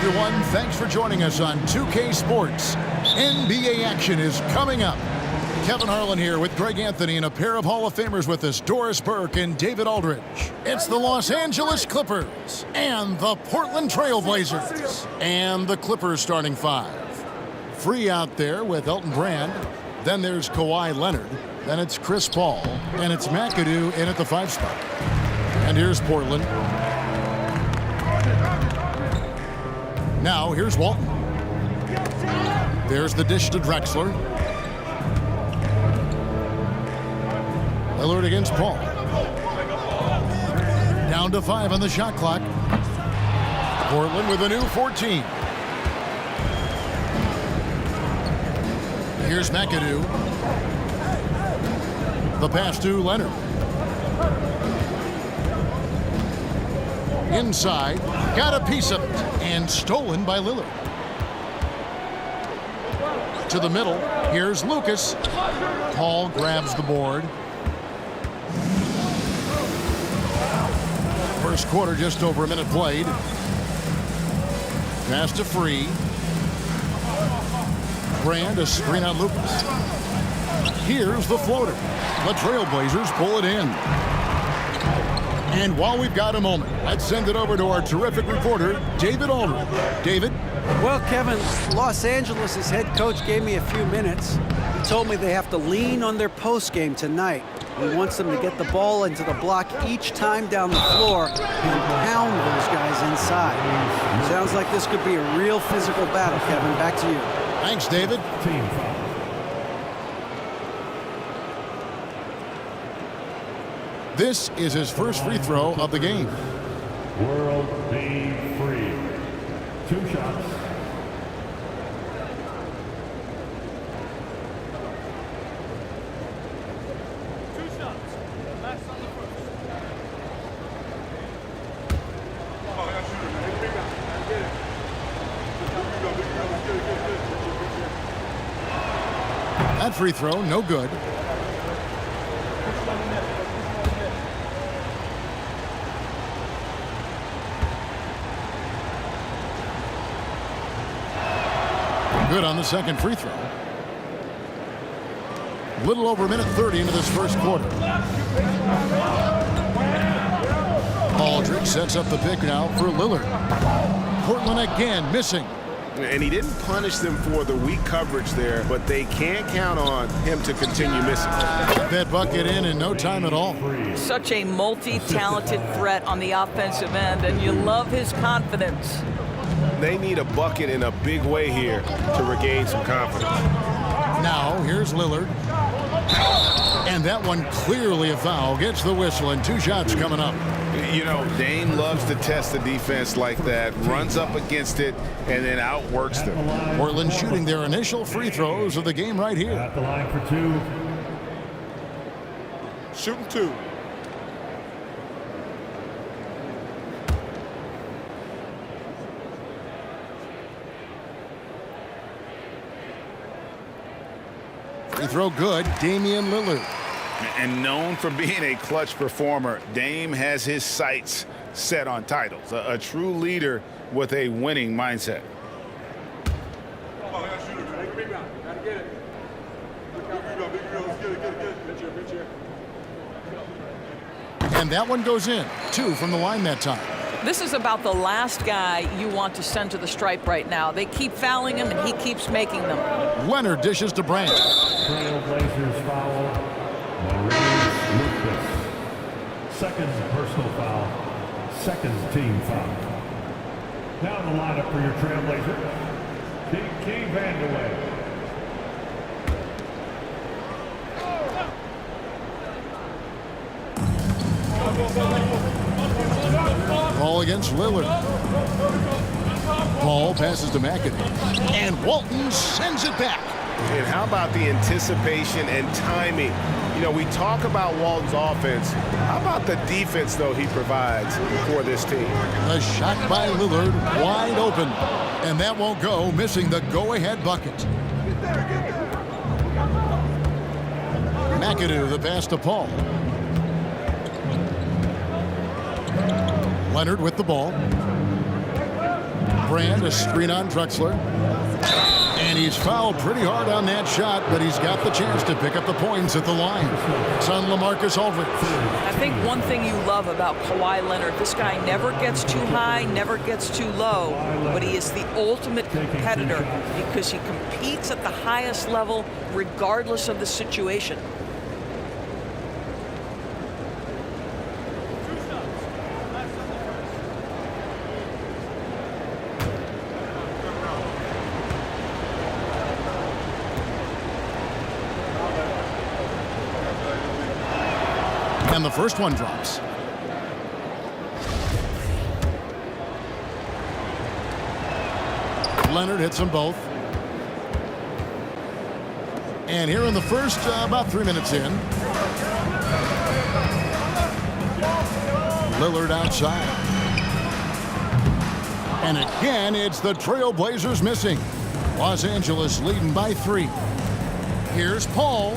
everyone. Thanks for joining us on 2K Sports. NBA action is coming up. Kevin Harlan here with Greg Anthony and a pair of Hall of Famers with us, Doris Burke and David Aldridge. It's the Los Angeles Clippers and the Portland Trail Blazers. And the Clippers starting five. Free out there with Elton Brand. Then there's Kawhi Leonard. Then it's Chris Paul. And it's McAdoo in at the 5 spot. And here's Portland. Now here's Walton. There's the dish to Drexler. Lillard against Paul. Down to 5 on the shot clock. Portland with a new 14. Here's McAdoo. The pass to Leonard. Inside. Got a piece of it. And stolen by Lillard. To the middle. Here's Lucas. Paul grabs the board. First quarter, just over a minute played. Pass to Free. Brand, a screen on Lucas. Here's the floater. The Trailblazers pull it in. And while we've got a moment, let's send it over to our terrific reporter, David Aldridge. David? Well, Kevin, Los Angeles' head coach gave me a few minutes. He told me they have to lean on their post game tonight. He wants them to get the ball into the block each time down the floor and pound those guys inside. Sounds like this could be a real physical battle, Kevin. Back to you. Thanks, David. Team foul. This is his first free throw of the game. World B free. 2 shots. That free throw, no good. Good on the second free throw. Little over a minute 30 into this first quarter. Aldridge sets up the pick now for Lillard. Portland again missing. And he didn't punish them for the weak coverage there, but they can't count on him to continue missing. That bucket in no time at all. Such a multi-talented threat on the offensive end, and you love his confidence. They need a bucket in a big way here to regain some confidence. Now, here's Lillard. And that one clearly a foul. Gets the whistle, and 2 shots coming up. You know, Dame loves to test the defense like that, runs up against it, and then outworks them. Portland shooting their initial free throws of the game right here. At the line for 2. Shooting 2. Free throw good. Damian Lillard. And known for being a clutch performer, Dame has his sights set on titles. A true leader with a winning mindset. And that one goes in. 2 from the line that time. This is about the last guy you want to send to the stripe right now. They keep fouling him, and he keeps making them. Leonard dishes to Brand. Trailblazers foul. Maurice Lucas. Second personal foul. Second team foul. Now in the lineup for your Trailblazers, King Vandeweghe. Ball against Lillard. Ball passes to McAdoo. And Walton sends it back. And how about the anticipation and timing? You know, we talk about Walton's offense. How about the defense, though, he provides for this team? A shot by Lillard, wide open. And that won't go, missing the go-ahead bucket. McAdoo, the pass to Paul. Leonard with the ball. Brand, a screen on Drexler. And he's fouled pretty hard on that shot, but he's got the chance to pick up the points at the line. It's on LaMarcus Aldridge. I think one thing you love about Kawhi Leonard, this guy never gets too high, never gets too low, but he is the ultimate competitor because he competes at the highest level regardless of the situation. And the first one drops. Leonard hits them both. And here in the first, about 3 minutes in. Lillard outside. And again, it's the Trailblazers missing. Los Angeles leading by 3. Here's Paul.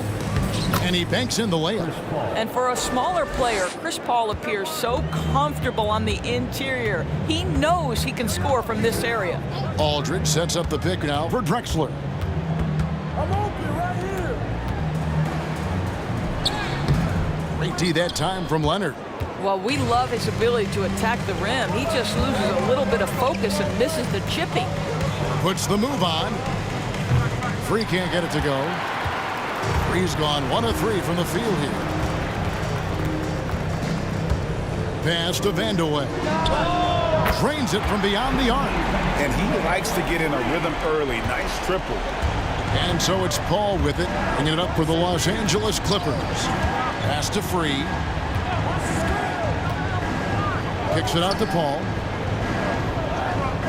And he banks in the layup. And for a smaller player, Chris Paul appears so comfortable on the interior. He knows he can score from this area. Aldridge sets up the pick now for Drexler. I'm open right here. Great D that time from Leonard. Well, we love his ability to attack the rim. He just loses a little bit of focus and misses the chipping. Puts the move on. Free can't get it to go. Free's gone 1 of 3 from the field here. Pass to Vandeweghe. Drains it from beyond the arc. And he likes to get in a rhythm early. Nice triple. And so it's Paul with it, bringing it up for the Los Angeles Clippers. Pass to Free. Kicks it out to Paul.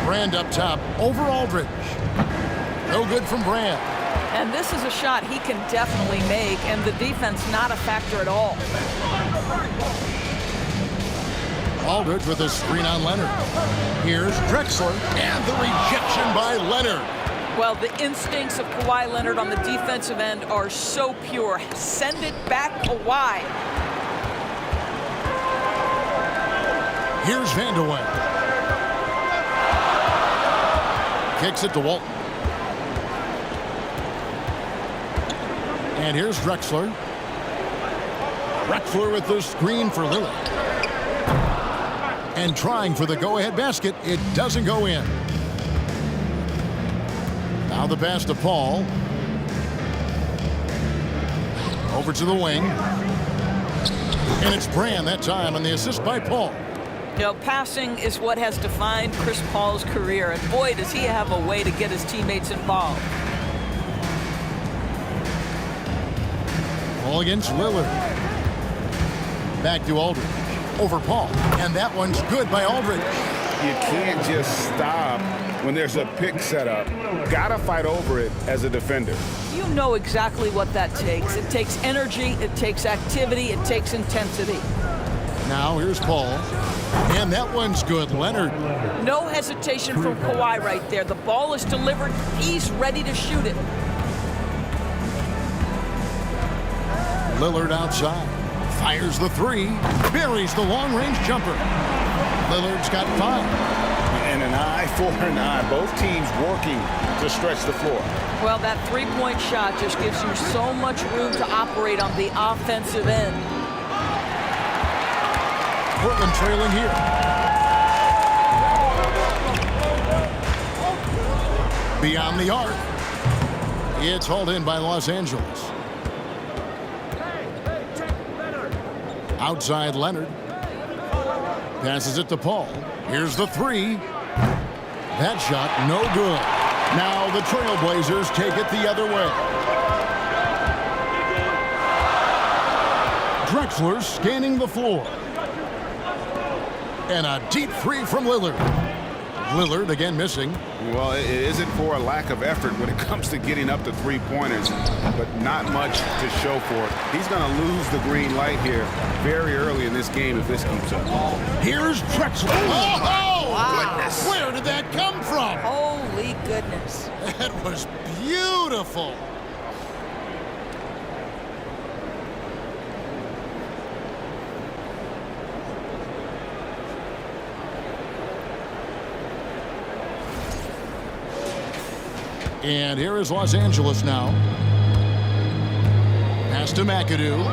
Brand up top over Aldridge. No good from Brand. And this is a shot he can definitely make, and the defense not a factor at all. Aldridge with a screen on Leonard. Here's Drexler, and the rejection by Leonard. Well, the instincts of Kawhi Leonard on the defensive end are so pure. Send it back, Kawhi. Here's Vandeweghe. Kicks it to Walton. And here's Drexler. Drexler with the screen for Lillard. And trying for the go-ahead basket. It doesn't go in. Now the pass to Paul. Over to the wing. And it's Brand that time on the assist by Paul. You know, passing is what has defined Chris Paul's career, and boy, does he have a way to get his teammates involved. Ball against Lillard. Back to Aldridge. Over Paul. And that one's good by Aldridge. You can't just stop when there's a pick set up. Gotta fight over it as a defender. You know exactly what that takes. It takes energy, it takes activity, it takes intensity. Now here's Paul. And that one's good. Leonard. No hesitation from Kawhi right there. The ball is delivered. He's ready to shoot it. Lillard outside. Fires the 3. Buries the long-range jumper. Lillard's got 5. And an eye for an eye. Both teams working to stretch the floor. Well, that three-point shot just gives you so much room to operate on the offensive end. Portland trailing here. Beyond the arc. It's hauled in by Los Angeles. Outside Leonard. Passes it to Paul. Here's the 3. That shot no good. Now the Trailblazers take it the other way. Drexler scanning the floor. And a deep 3 from Lillard. Lillard again missing. Well, it isn't for a lack of effort when it comes to getting up to three-pointers, but not much to show for it. He's going to lose the green light here very early in this game if this keeps up. Here's Drexler. Oh, wow. Goodness. Where did that come from? Holy goodness. That was beautiful. And here is Los Angeles now. Pass to McAdoo.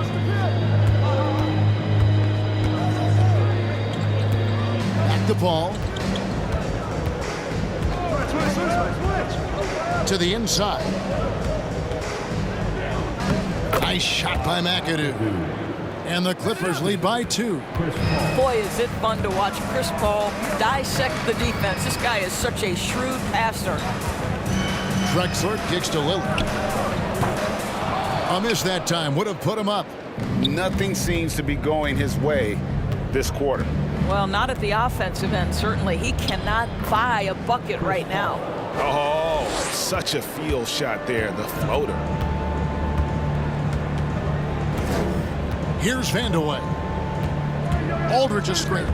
Back to Paul. To the inside. Nice shot by McAdoo. And the Clippers lead by 2. Boy, is it fun to watch Chris Paul dissect the defense. This guy is such a shrewd passer. Drexler kicks to Lillard. A miss that time would have put him up. Nothing seems to be going his way this quarter. Well, not at the offensive end, certainly. He cannot buy a bucket right now. Oh, such a field shot there, the floater. Here's Vandeweghe. Aldridge is straight.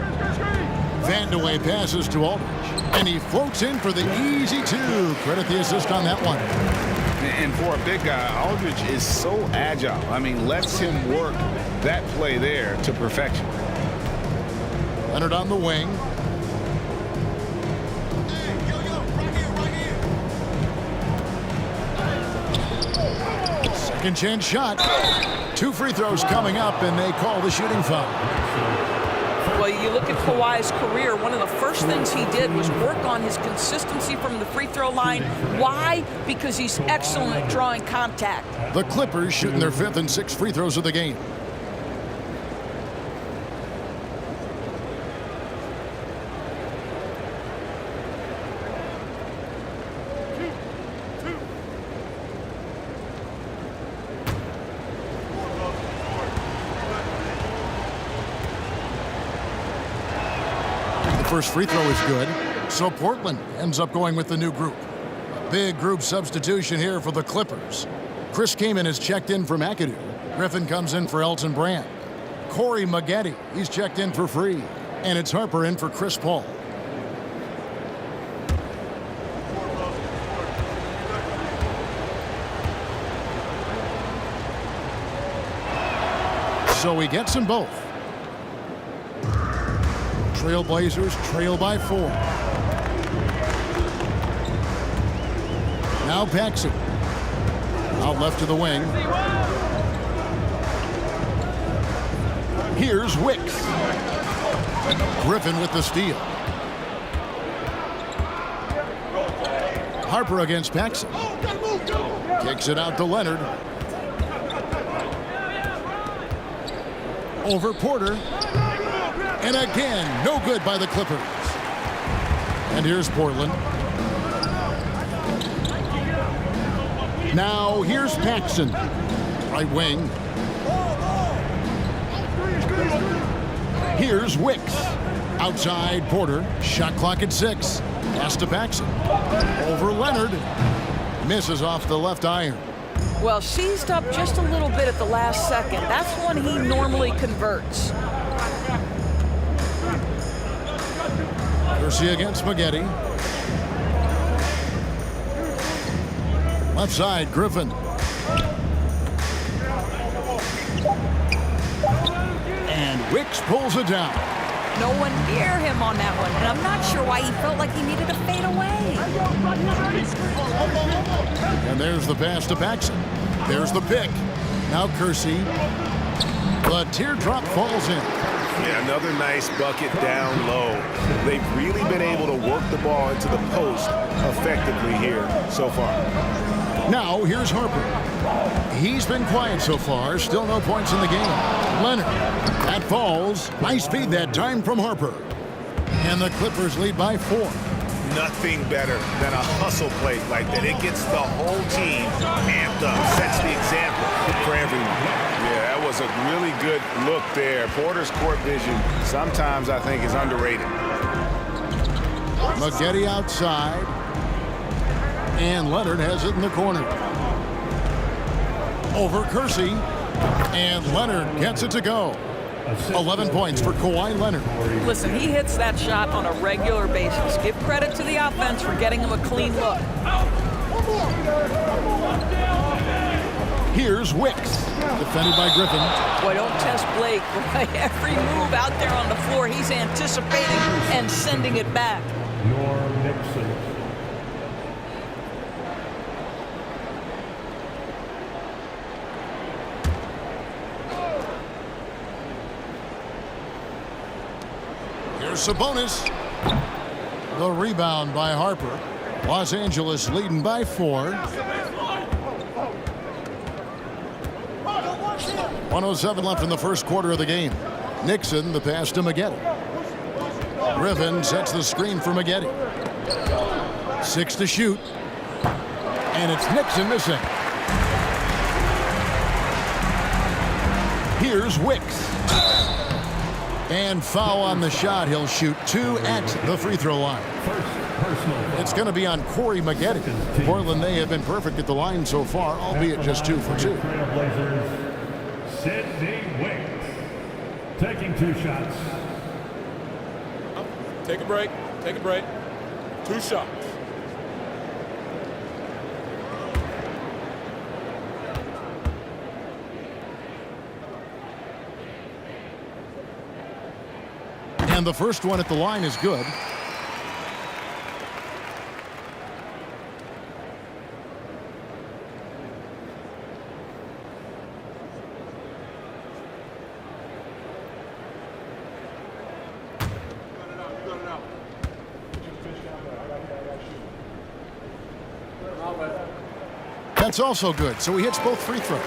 Vandeweghe passes to Aldridge. And he floats in for the easy 2. Credit the assist on that one. And for a big guy, Aldridge is so agile. I mean, lets him work that play there to perfection. Leonard on the wing. Second chance shot. 2 free throws coming up, and they call the shooting foul. Well, you look at Kawhi's career, one of the first things he did was work on his consistency from the free throw line. Why? Because he's excellent at drawing contact. The Clippers shooting their 5th and 6th free throws of the game. First free throw is good, so Portland ends up going with the new group. A big group substitution here for the Clippers. Chris Kaman is checked in for McAdoo. Griffin comes in for Elton Brand. Corey Maggette, he's checked in for Free. And it's Harper in for Chris Paul. So he gets them both. Trailblazers trail by 4. Now Paxson. Out left to the wing. Here's Wicks. Griffin with the steal. Harper against Paxson. Kicks it out to Leonard. Over Porter. And again, no good by the Clippers. And here's Portland. Now here's Paxson. Right wing. Here's Wicks. Outside Porter. Shot clock at 6. Pass to Paxson. Over Leonard. Misses off the left iron. Well, seized up just a little bit at the last second. That's when he normally converts. Kersey against Maggette. Left side, Griffin. And Wicks pulls it down. No one near him on that one, and I'm not sure why he felt like he needed to fade away. And there's the pass to Paxson. There's the pick. Now Kersey. The teardrop falls in. Yeah, another nice bucket down low. They've really been able to work the ball into the post effectively here so far. Now here's Harper. He's been quiet so far. Still no points in the game. Leonard. That falls. Nice feed that time from Harper. And the Clippers lead by 4. Nothing better than a hustle play like that. It gets the whole team amped up, sets the example for everyone. Yeah, that was a really good look there. Porter's court vision sometimes I think is underrated. Maggette outside. And Leonard has it in the corner. Over Kersey. And Leonard gets it to go. 11 points for Kawhi Leonard. Listen, he hits that shot on a regular basis. Give credit to the offense for getting him a clean look. Here's Wicks, defended by Griffin. Boy, don't test Blake. Every move out there on the floor, he's anticipating and sending it back. Norm Nixon. Here's Sabonis. The rebound by Harper. Los Angeles leading by 4. 1:07 left in the first quarter of the game. Nixon, the pass to Maggette. Griffin sets the screen for Maggette. 6 to shoot. And it's Nixon missing. Here's Wicks. And foul on the shot. He'll shoot 2 at the free throw line. It's going to be on Corey Maggette. Portland, they have been perfect at the line so far, albeit just 2 for 2. Sidney Wicks taking 2 shots. Take a break. Take a break. 2 shots. And the first one at the line is good. That's also good, so he hits both free throws.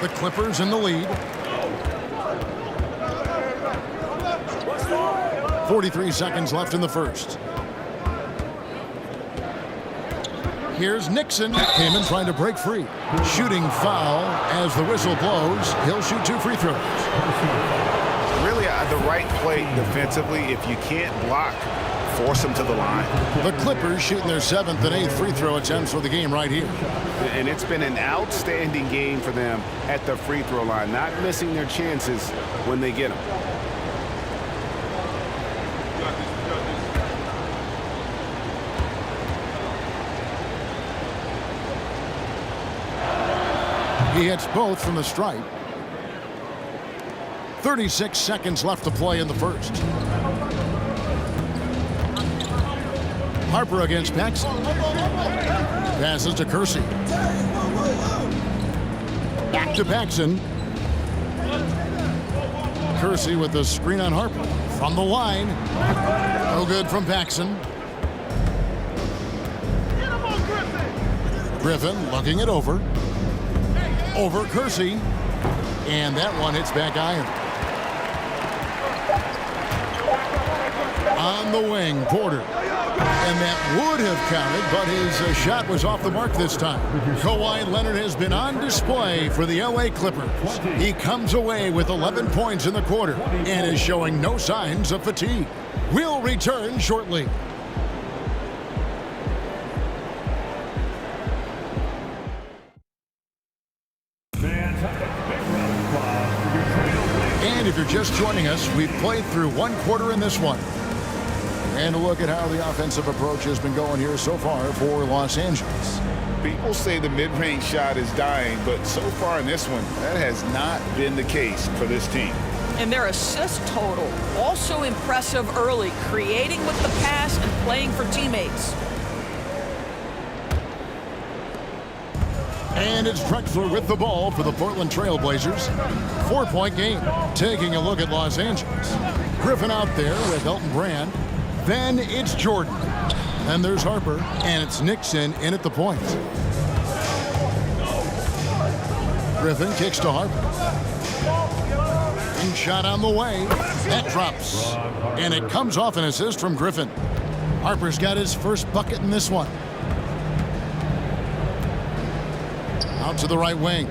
The Clippers in the lead. 43 seconds left in the first. Here's Nixon. Came in trying to break free. Shooting foul as the whistle blows. He'll shoot 2 free throws. Really the right play defensively. If you can't block, force them to the line. The Clippers shooting their 7th and 8th free throw attempts for the game right here. And it's been an outstanding game for them at the free throw line, not missing their chances when they get them. He hits both from the stripe. 36 seconds left to play in the first. Harper against Paxson. Passes to Kersey. Back to Paxson. Kersey with the screen on Harper. From the line. No good from Paxson. Griffin looking it over. Over Kersey. And that one hits back iron. On the wing, Porter. And that would have counted, but his shot was off the mark this time. Kawhi Leonard has been on display for the LA Clippers. He comes away with 11 points in the quarter and is showing no signs of fatigue. We'll return shortly. And if you're just joining us, we've played through 1 quarter in this one. And a look at how the offensive approach has been going here so far for Los Angeles. People say the mid-range shot is dying, but so far in this one, that has not been the case for this team. And their assist total, also impressive early, creating with the pass and playing for teammates. And it's Drexler with the ball for the Portland Trail Blazers. 4-point game. Taking a look at Los Angeles. Griffin out there with Elton Brand. Then it's Jordan. Then there's Harper. And it's Nixon in at the point. Griffin kicks to Harper. And shot on the way. That drops. And it comes off an assist from Griffin. Harper's got his first bucket in this one. Out to the right wing.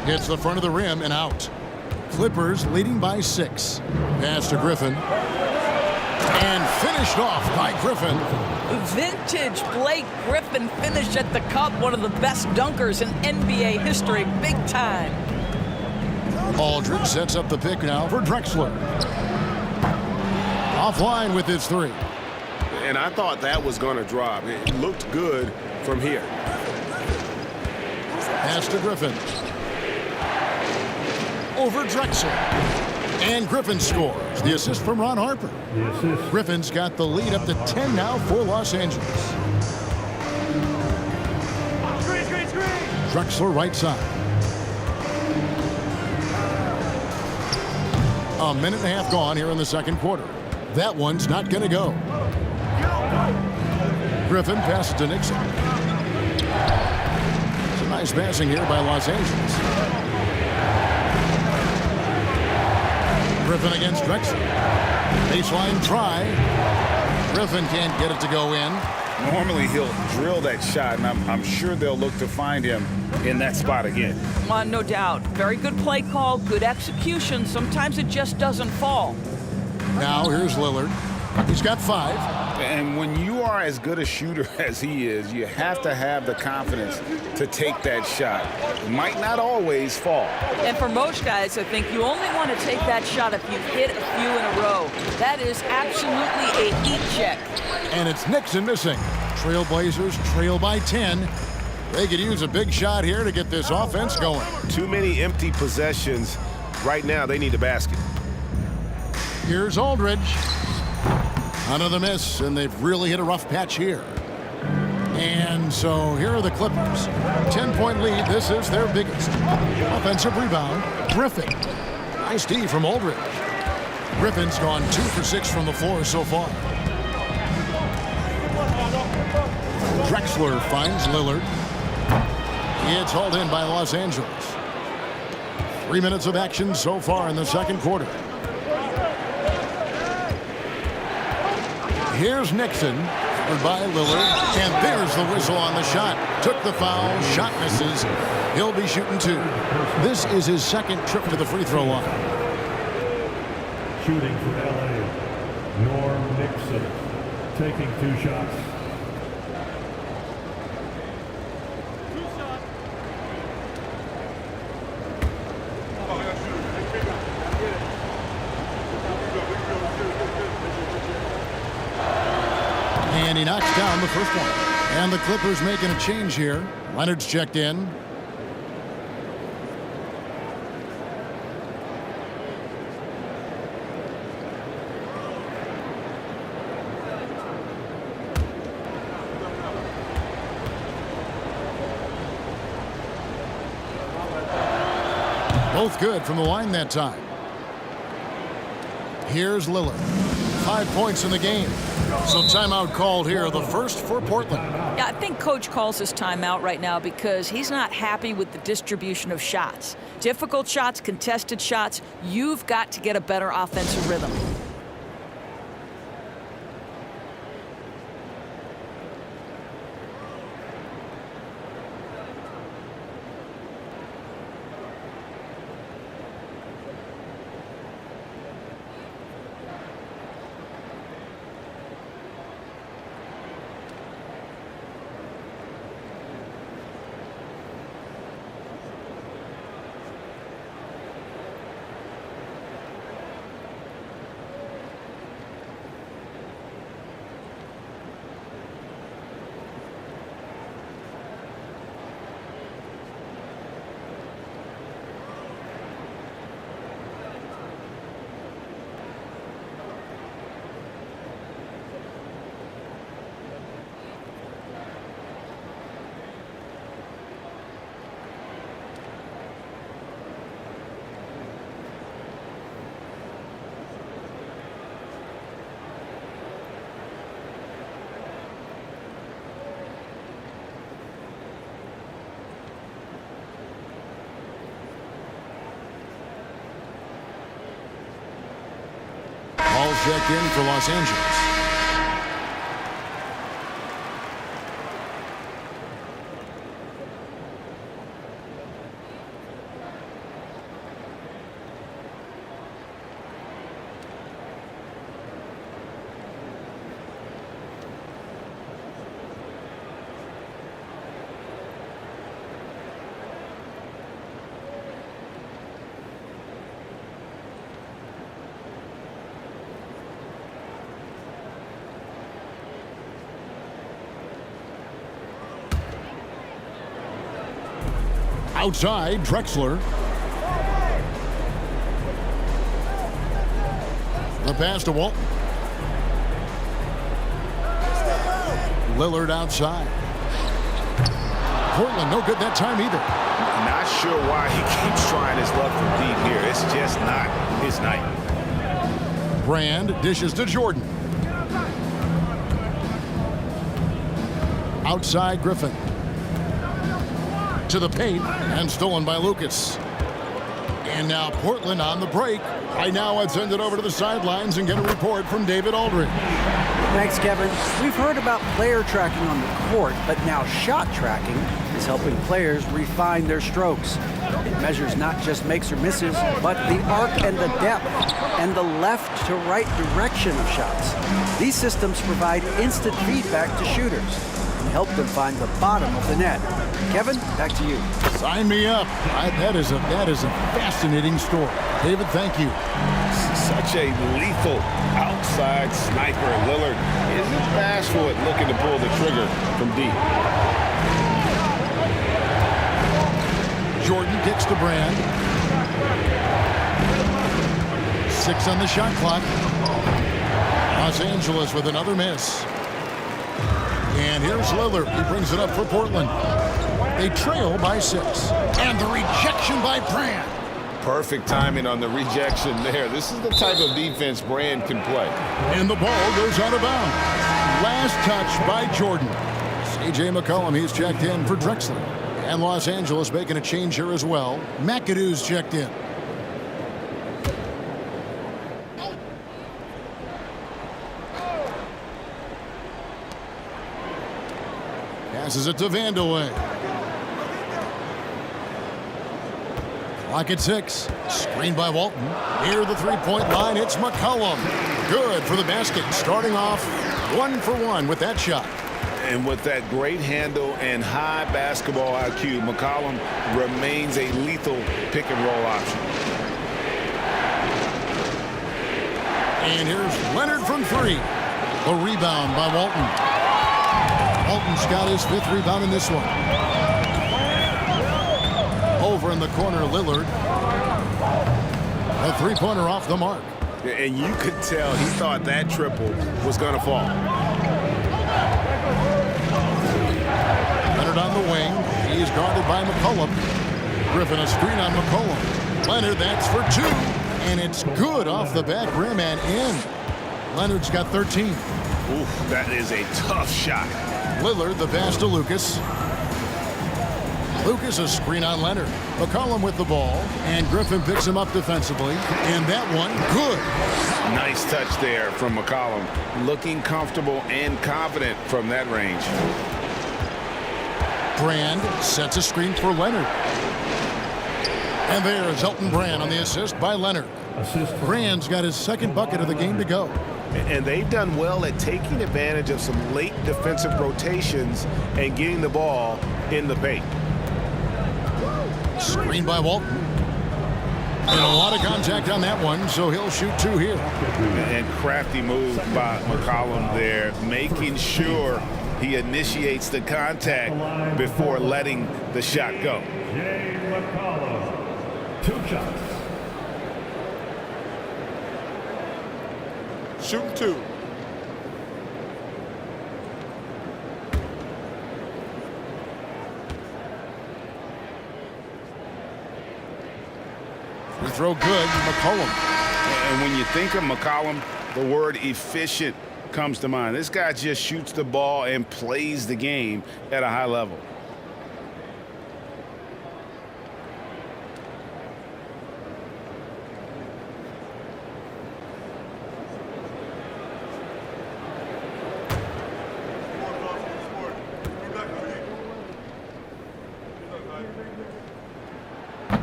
Hits the front of the rim and out. Clippers leading by 6. Pass to Griffin. And finished off by Griffin. Vintage Blake Griffin finish at the cup. One of the best dunkers in NBA history. Big time. Aldridge sets up the pick now for Drexler. Offline with his 3. And I thought that was going to drop. It looked good from here. Pass to Griffin. Over Drexler. And Griffin scores. The assist from Ron Harper. Griffin's got the lead up to 10 now for Los Angeles. Drexler right side. A minute and a half gone here in the second quarter. That one's not going to go. Griffin passes to Nixon. It's a nice passing here by Los Angeles. Griffin against Drexler. Baseline try. Griffin can't get it to go in. Normally he'll drill that shot, and I'm sure they'll look to find him in that spot again. No doubt. Very good play call, good execution. Sometimes it just doesn't fall. Now here's Lillard. He's got 5. And when you are as good a shooter as he is, you have to have the confidence to take that shot. It might not always fall. And for most guys, I think you only want to take that shot if you've hit a few in a row. That is absolutely a heat check. And it's Nixon missing. Trailblazers trail by 10. They could use a big shot here to get this offense going. Too many empty possessions. Right now, they need a basket. Here's Aldridge. Another miss, and they've really hit a rough patch here. And so here are the Clippers. 10-point lead. This is their biggest. Offensive rebound. Griffin. Nice D from Aldridge. Griffin's gone 2 for 6 from the floor so far. Drexler finds Lillard. It's hauled in by Los Angeles. 3 minutes of action so far in the second quarter. Here's Nixon, covered by Lillard, and there's the whistle on the shot. Took the foul, shot misses. He'll be shooting 2. This is his second trip to the free throw line. Shooting for LA, Norm Nixon, taking 2 shots. And he knocks down the first one. And the Clippers making a change here. Leonard's checked in. Both good from the line that time. Here's Lillard. 5 points in the game. So timeout called here, the first for Portland. Yeah, I think Coach calls his timeout right now because he's not happy with the distribution of shots. Difficult shots, contested shots. You've got to get a better offensive rhythm. Ball checked in for Los Angeles. Outside, Drexler. The pass to Walton. Lillard outside. Portland no good that time either. Not Not sure why he keeps trying his luck from deep here. It's just not his night. Brand dishes to Jordan. Outside Griffin. To the paint and stolen by Lucas. And now Portland on the break. Right now let's send it over to the sidelines and get a report from David Aldridge. Thanks, Kevin. We've heard about player tracking on the court, but now shot tracking is helping players refine their strokes. It measures not just makes or misses, but the arc and the depth and the left to right direction of shots. These systems provide instant feedback to shooters and help them find the bottom of the net. Kevin, back to you. Sign me up. That is a fascinating story. David, thank you. Such a lethal outside sniper. Lillard isn't bashful at looking to pull the trigger from deep. Jordan kicks to Brand. 6 on the shot clock. Los Angeles with another miss. And here's Lillard. He brings it up for Portland. They trail by 6. And the rejection by Brand. Perfect timing on the rejection there. This is the type of defense Brand can play. And the ball goes out of bounds. Last touch by Jordan. C.J. McCollum, he's checked in for Drexler. And Los Angeles making a change here as well. McAdoo's checked in. Passes it to Vandeweghe. Clock at 6. Screen by Walton. Near the three-point line, it's McCollum. Good for the basket. Starting off 1 for 1 with that shot. And with that great handle and high basketball IQ, McCollum remains a lethal pick-and-roll option. And here's Leonard from 3. The rebound by Walton. Walton's got his 5th rebound in this one. Over in the corner, Lillard. A three-pointer off the mark. And you could tell he thought that triple was going to fall. Leonard on the wing. He's guarded by McCollum. Griffin a screen on McCollum. Leonard, that's for 2. And it's good off the back rim and in. Leonard's got 13. Oof, that is a tough shot. Lillard, the pass to Lucas. Lucas a screen on Leonard. McCollum with the ball. And Griffin picks him up defensively. And that one, good. Nice touch there from McCollum. Looking comfortable and confident from that range. Brand sets a screen for Leonard. And there's Elton Brand on the assist by Leonard. Brand's got his 2nd bucket of the game to go. And they've done well at taking advantage of some late defensive rotations and getting the ball in the paint. Screen by Walton. And a lot of contact on that one, so he'll shoot 2 here. And crafty move by McCollum there, making sure he initiates the contact before letting the shot go. Jay McCollum, 2 shots. Shooting 2. Free throw good, McCollum. And when you think of McCollum, the word efficient comes to mind. This guy just shoots the ball and plays the game at a high level.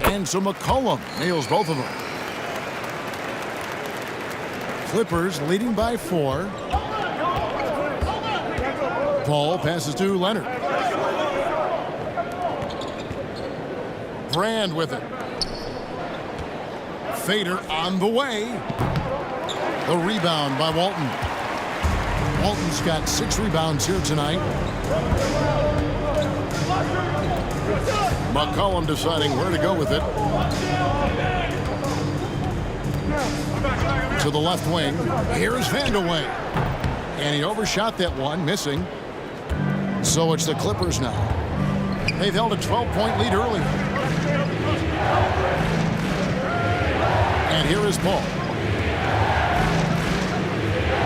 And so McCollum nails both of them. Clippers leading by 4. Paul passes to Leonard. Brand with it. Fader on the way. The rebound by Walton. Walton's got 6 rebounds here tonight. McCollum deciding where to go with it. To the left wing. Here's Vandeweghe. And he overshot that one, missing. So it's the Clippers now. They've held a 12-point lead earlier. And here is Paul.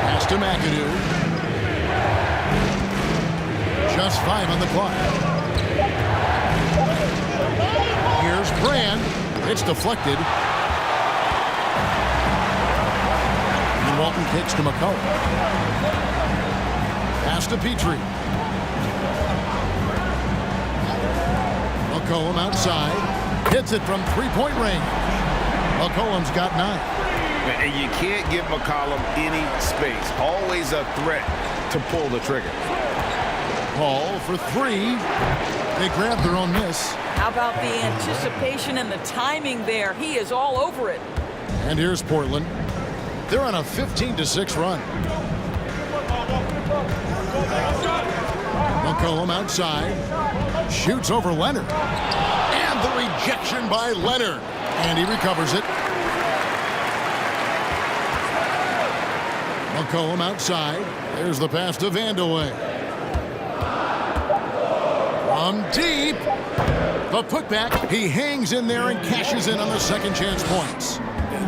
Pass to McAdoo. Just 5 on the clock. Here's Brand. It's deflected. And Walton kicks to McCollum. Pass to Petrie. McCollum outside. Hits it from three-point range. McCollum's got 9. And you can't give McCollum any space. Always a threat to pull the trigger. Paul for 3. They grab their own miss. How about the anticipation and the timing there? He is all over it. And here's Portland. They're on a 15-6 run. McCollum outside. Shoots over Leonard. And the rejection by Leonard. And he recovers it. McCollum outside. There's the pass to Vandeweghe. From deep. The putback. He hangs in there and cashes in on the second chance points.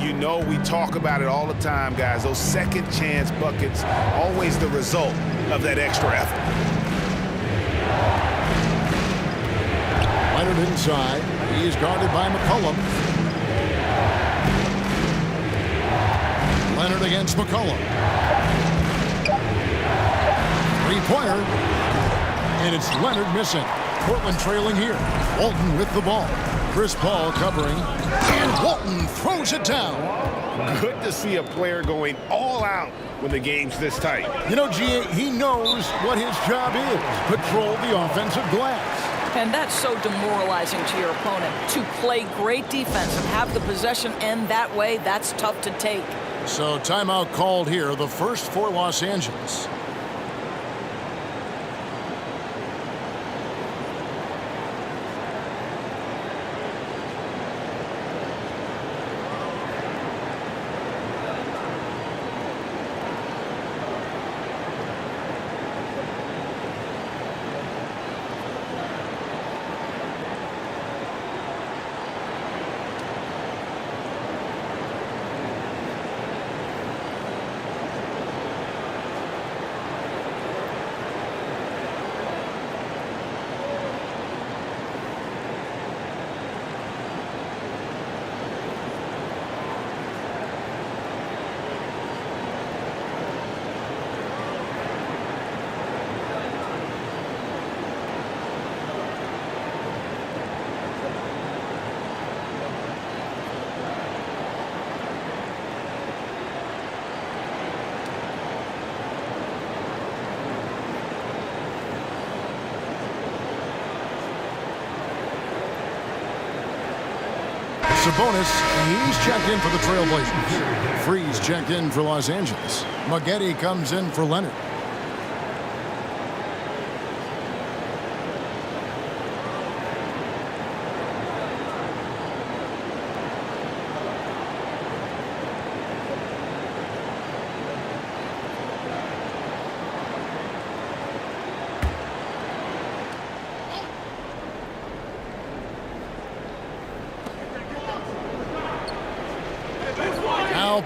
You know, we talk about it all the time, guys. Those second chance buckets, always the result of that extra effort. Leonard inside. He's guarded by McCollum. Leonard against McCollum. Three-pointer. And it's Leonard missing. Portland trailing here. Walton with the ball. Chris Paul covering. And Walton throws it down. Good to see a player going all out when the game's this tight. You know, G.A., he knows what his job is. Patrol the offensive glass. And that's so demoralizing to your opponent. To play great defense and have the possession end that way, that's tough to take. So timeout called here, the first for Los Angeles. Sabonis, he's checked in for the Trailblazers. Freeze checked in for Los Angeles. Maggette comes in for Leonard.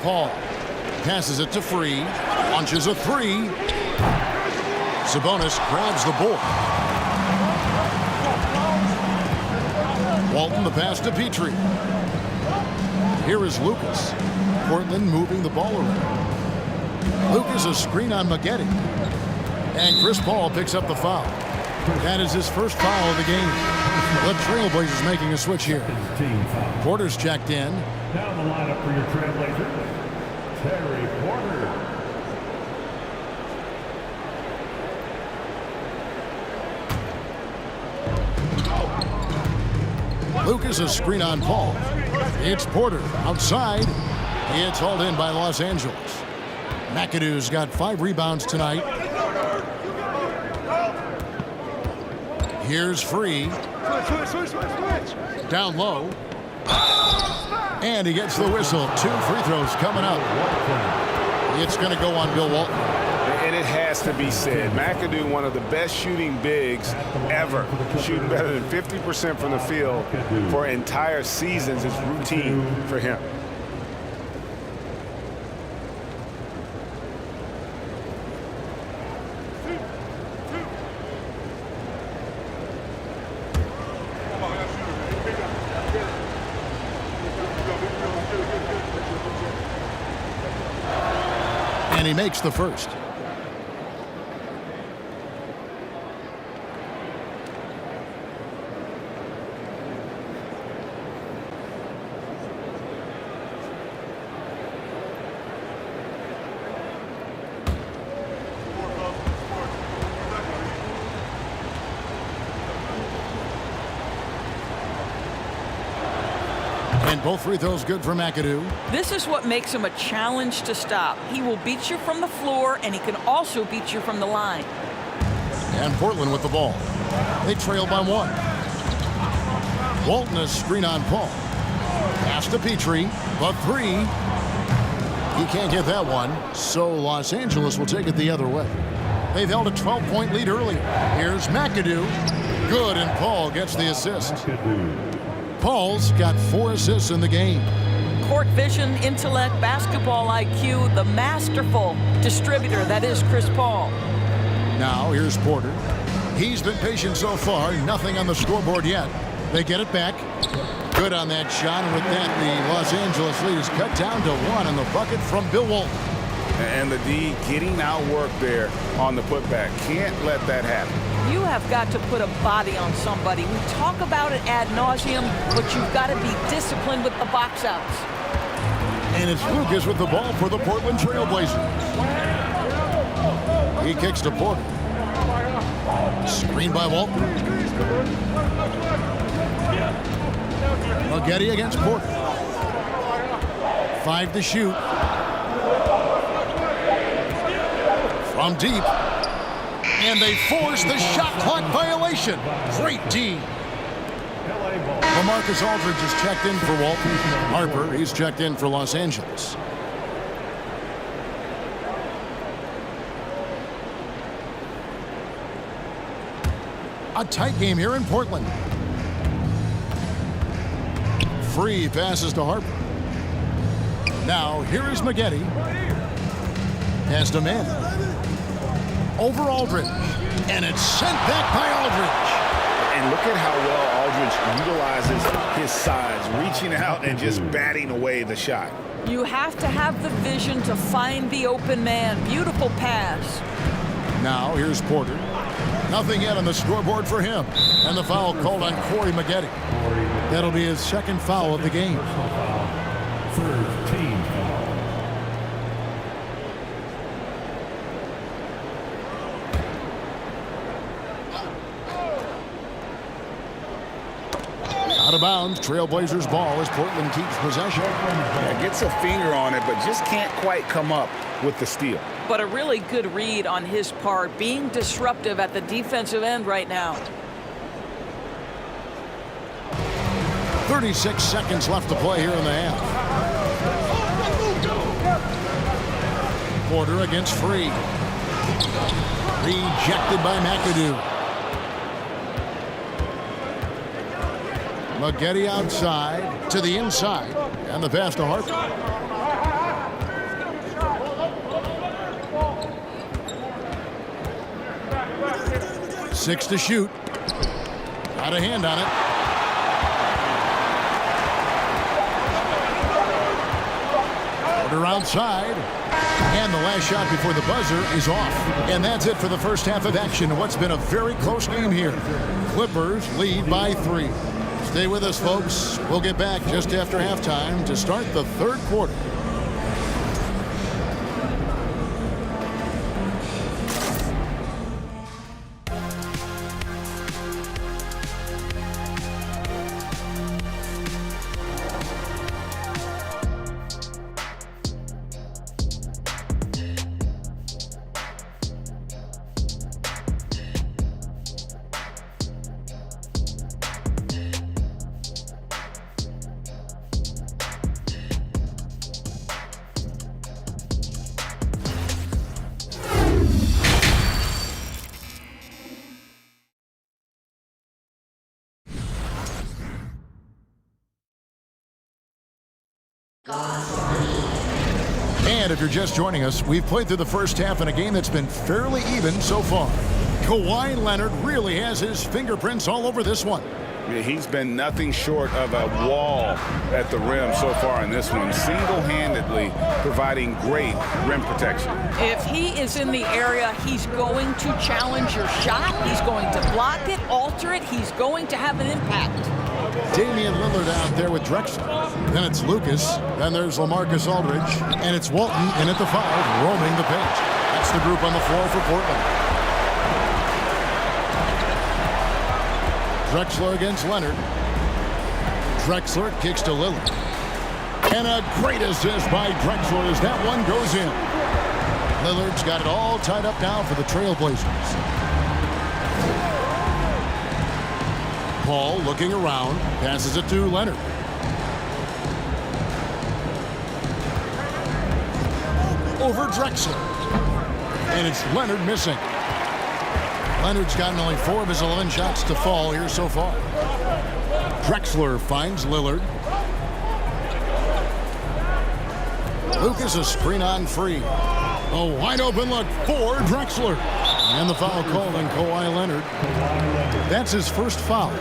Paul passes it to Free, launches a 3. Sabonis grabs the board. Walton the pass to Petrie. Here is Lucas. Portland moving the ball around. Lucas a screen on Maggette. And Chris Paul picks up the foul. That is his first foul of the game. The Trailblazers making a switch here. Porter's checked in. Down the lineup for your Trailblazers, Terry Porter. Lucas a screen on Paul. It's Porter outside. It's hauled in by Los Angeles. McAdoo's got 5 rebounds tonight. Here's Free. Down low. And he gets the whistle. 2 free throws coming up. It's going to go on Bill Walton. And it has to be said, McAdoo, one of the best shooting bigs ever, shooting better than 50% from the field for entire seasons is routine for him. And he makes the first. And both free throws good for McAdoo. This is what makes him a challenge to stop. He will beat you from the floor, and he can also beat you from the line. And Portland with the ball. They trail by 1. Walton, a screen on Paul. Pass to Petrie. The 3. He can't get that one, so Los Angeles will take it the other way. They've held a 12-point lead earlier. Here's McAdoo. Good, and Paul gets the assist. Paul's got 4 assists in the game. Court vision, intellect, basketball IQ, the masterful distributor that is Chris Paul. Now here's Porter. He's been patient so far, nothing on the scoreboard yet. They get it back. Good on that shot, and with that, the Los Angeles lead is cut down to 1 on the bucket from Bill Walton. And the D getting outwork there on the putback. Can't let that happen. You have got to put a body on somebody. We talk about it ad nauseum, but you've got to be disciplined with the box outs. And it's Lucas with the ball for the Portland Trailblazers. He kicks to Porter. Screen by Walton. Maggette against Porter. 5 to shoot. From deep. And they force the shot clock violation. Great D. LaMarcus Aldridge is checked in for Walton. Harper, he's checked in for Los Angeles. A tight game here in Portland. Free passes to Harper. Now here is Maggette. Pass to Mann. Over Aldridge. And it's sent back by Aldridge. And look at how well Aldridge utilizes his size, reaching out and just batting away the shot. You have to have the vision to find the open man. Beautiful pass. Now here's Porter. Nothing yet on the scoreboard for him. And the foul called on Corey Maggette. That'll be his second foul of the game. Third team foul. Out of bounds, Trailblazers ball as Portland keeps possession. Yeah, gets a finger on it, but just can't quite come up with the steal. But a really good read on his part, being disruptive at the defensive end right now. 36 seconds left to play here in the half. Porter against Free. Rejected by McAdoo. Maggette outside to the inside, and the pass to Harper. Six to shoot. Got a hand on it. Porter outside. And the last shot before the buzzer is off. And that's it for the first half of action. What's been a very close game here. Clippers lead by 3. Stay with us, folks. We'll get back just after halftime to start the third quarter. And if you're just joining us, we've played through the first half in a game that's been fairly even so far. Kawhi Leonard really has his fingerprints all over this one. Yeah, he's been nothing short of a wall at the rim so far in this one, single-handedly providing great rim protection. If he is in the area, he's going to challenge your shot. He's going to block it, alter it. He's going to have an impact. Damian Lillard out there with Drexler. Then it's Lucas. Then there's LaMarcus Aldridge. And it's Walton in at the 5, roaming the paint. That's the group on the floor for Portland. Drexler against Leonard. Drexler kicks to Lillard. And a great assist by Drexler as that one goes in. Lillard's got it all tied up now for the Trailblazers. Paul looking around, passes it to Leonard. Over Drexler. And it's Leonard missing. Leonard's gotten only 4 of his 11 shots to fall here so far. Drexler finds Lillard. Lucas a screen on free. A wide open look for Drexler. And the foul called on Kawhi Leonard. That's his first foul.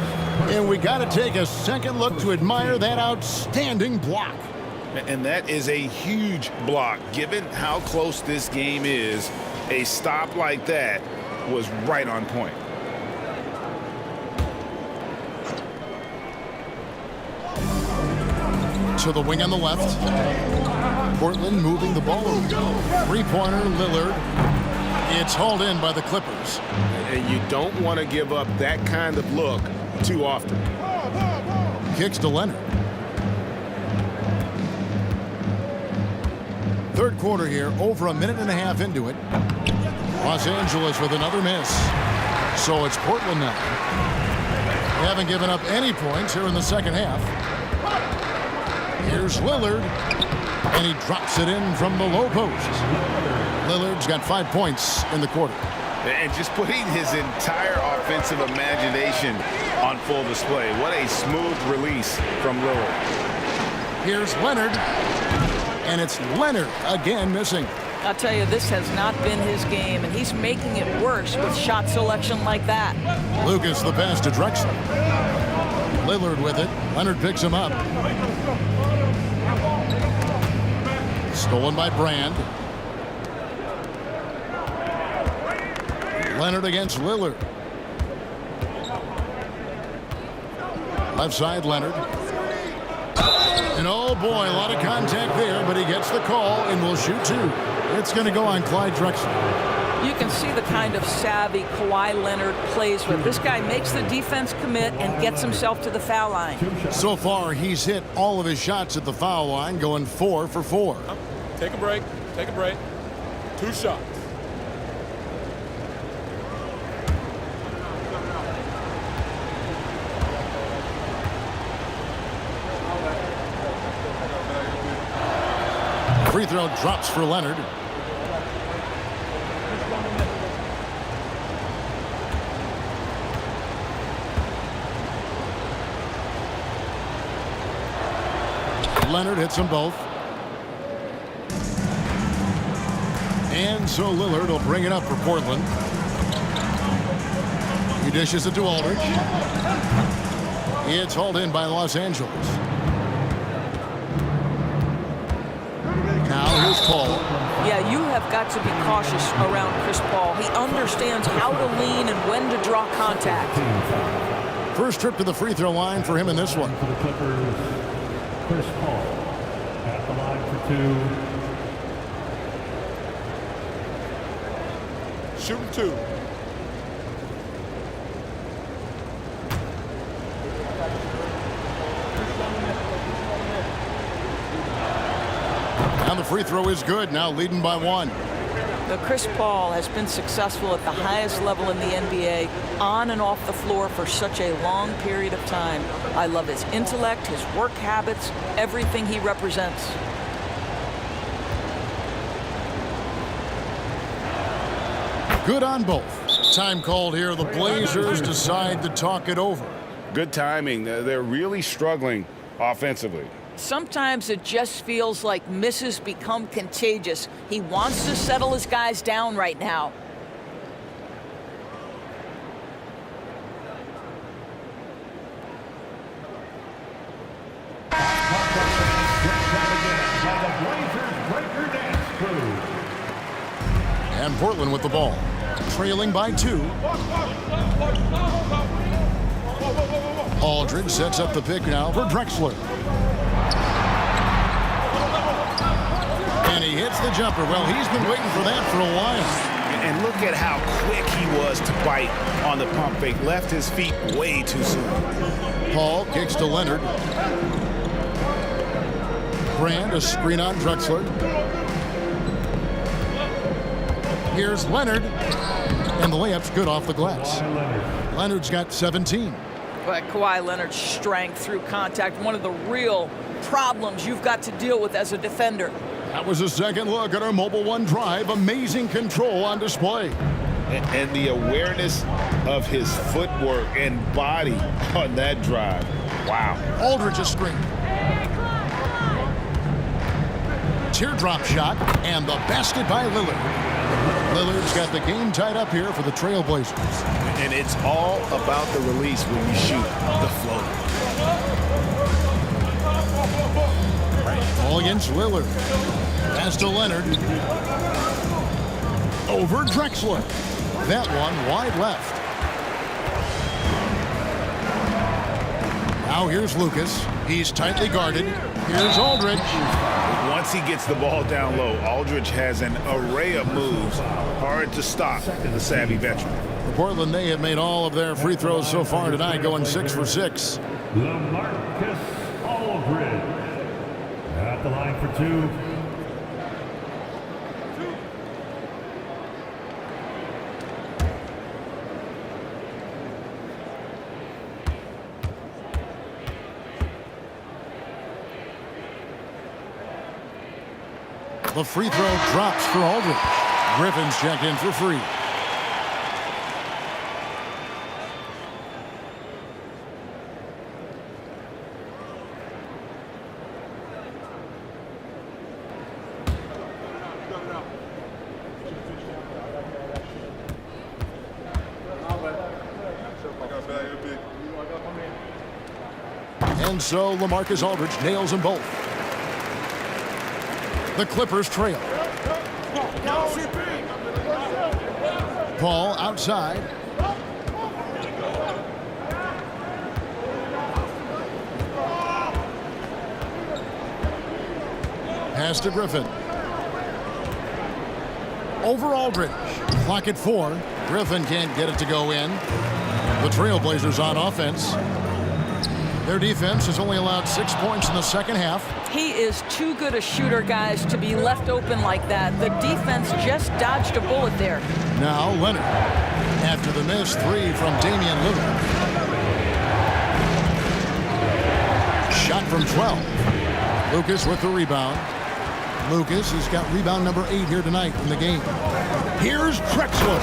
And we got to take a second look to admire that outstanding block. And that is a huge block. Given how close this game is, a stop like that was right on point. To the wing on the left. Portland moving the ball over. Three-pointer, Lillard. It's hauled in by the Clippers. And you don't want to give up that kind of look too often. Kicks to Leonard. Third quarter here, over a minute and a half into it. Los Angeles with another miss. So it's Portland now. They haven't given up any points here in the second half. Here's Lillard. And he drops it in from the low post. Lillard's got 5 points in the quarter. And just putting his entire offensive imagination on full display. What a smooth release from Lillard. Here's Leonard. And it's Leonard again missing. I'll tell you, this has not been his game, and he's making it worse with shot selection like that. Lucas the pass to Drexler. Lillard with it. Leonard picks him up. Stolen by Brand. Leonard against Lillard. Left side, Leonard. And oh boy, a lot of contact there, but he gets the call and will shoot 2. It's going to go on Clyde Drexler. You can see the kind of savvy Kawhi Leonard plays with. This guy makes the defense commit and gets himself to the foul line. So far, he's hit all of his shots at the foul line, going 4 for 4. Take a break. Take a break. 2 shots. Free throw drops for Leonard. Leonard hits them both. And so Lillard will bring it up for Portland. He dishes it to Aldridge. It's hauled in by Los Angeles. Now here's Paul. Yeah, you have got to be cautious around Chris Paul. He understands how to lean and when to draw contact. First trip to the free throw line for him in this one. For the Clippers, Chris Paul at the line for 2. Shooting 2. And the free throw is good, now leading by 1. Now, Chris Paul has been successful at the highest level in the NBA, on and off the floor for such a long period of time. I love his intellect, his work habits, everything he represents. Good on both. Time called here. The Blazers decide to talk it over. Good timing. They're really struggling offensively. Sometimes it just feels like misses become contagious. He wants to settle his guys down right now. And Portland with the ball, trailing by 2. Aldridge sets up the pick now for Drexler. And he hits the jumper. Well, he's been waiting for that for a while. And look at how quick he was to bite on the pump fake. Left his feet way too soon. Paul kicks to Leonard. Brand, a screen on Drexler. Here's Leonard. And the layup's good off the glass. Leonard's got 17. But Kawhi Leonard's strength through contact, one of the real problems you've got to deal with as a defender. That was a second look at our Mobile One drive. Amazing control on display. And the awareness of his footwork and body on that drive. Wow. Aldridge a screen. Teardrop shot, and the basket by Lillard. Lillard's got the game tied up here for the Trailblazers. And it's all about the release when you shoot the floater. All against Lillard. Pass to Leonard. Over Drexler. That one wide left. Now here's Lucas. He's tightly guarded. Here's Aldridge. Once he gets the ball down low, Aldridge has an array of moves. Hard to stop the savvy veteran. For Portland, they have made all of their free throws so far tonight, going 6 for 6. LaMarcus Aldridge at the line for 2. The free throw drops for Aldridge. Griffin's checked in for free. And so LaMarcus Aldridge nails them both. The Clippers trail. Paul outside. Pass to Griffin. Over Aldridge. Clock at 4. Griffin can't get it to go in. The Trailblazers on offense. Their defense has only allowed 6 points in the second half. He is too good a shooter, guys, to be left open like that. The defense just dodged a bullet there. Now Leonard. After the missed 3 from Damian Lillard. Shot from 12. Lucas with the rebound. Lucas has got rebound number 8 here tonight in the game. Here's Drexler.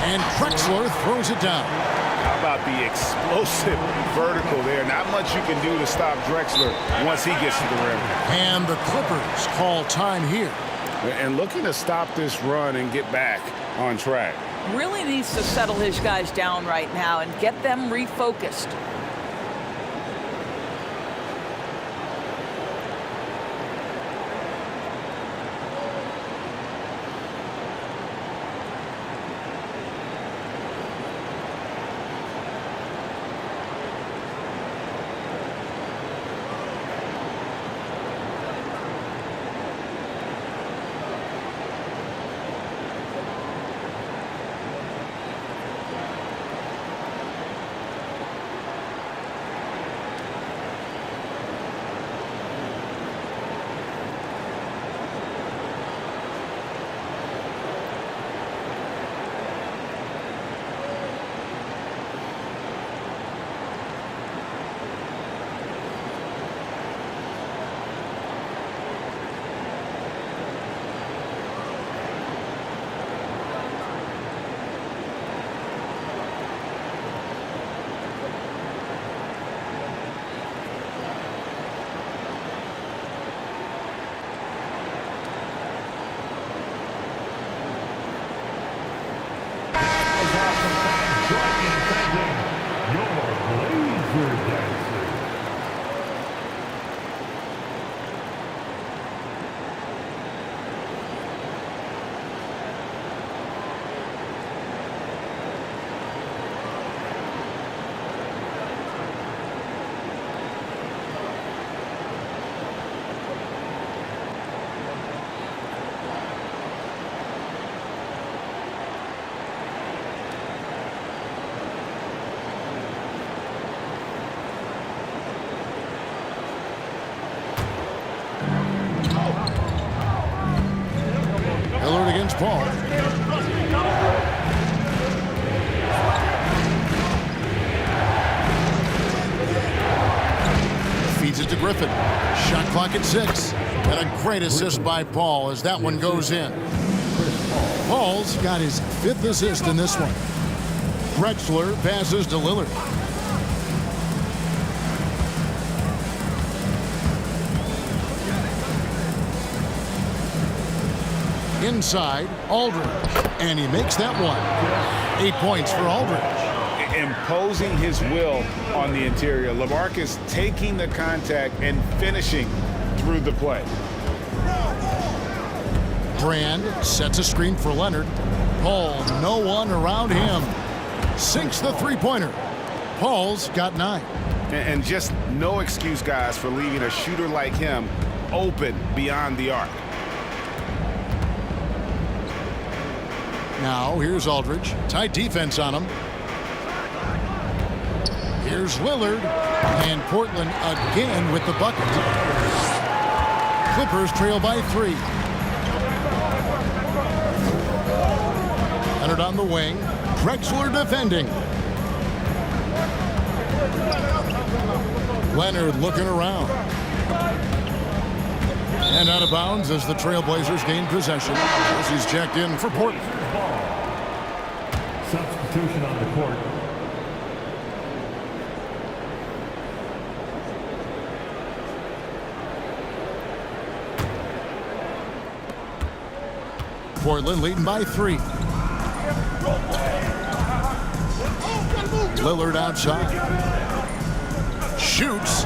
And Drexler throws it down. How about the explosive vertical there? Not much you can do to stop Drexler once he gets to the rim. And the Clippers call time here. And looking to stop this run and get back on track. Really needs to settle his guys down right now and get them refocused. ball. Feeds it to Griffin. Shot clock at 6. And a great assist by Paul as that one goes in. Paul's got his 5th assist in this one. Drexler passes to Lillard. Inside, Aldridge. And he makes that one. 8 points for Aldridge. Imposing his will on the interior. LaMarcus taking the contact and finishing through the play. Brand sets a screen for Leonard. Paul, no one around him. Sinks the three-pointer. Paul's got 9. And just no excuse, guys, for leaving a shooter like him open beyond the arc. Now, here's Aldridge. Tight defense on him. Here's Lillard. And Portland again with the bucket. Clippers trail by 3. Leonard on the wing. Drexler defending. Leonard looking around. And out of bounds as the Trailblazers gain possession. As he's checked in for Portland. Substitution on the court. Portland leading by 3. Lillard outside. Shoots.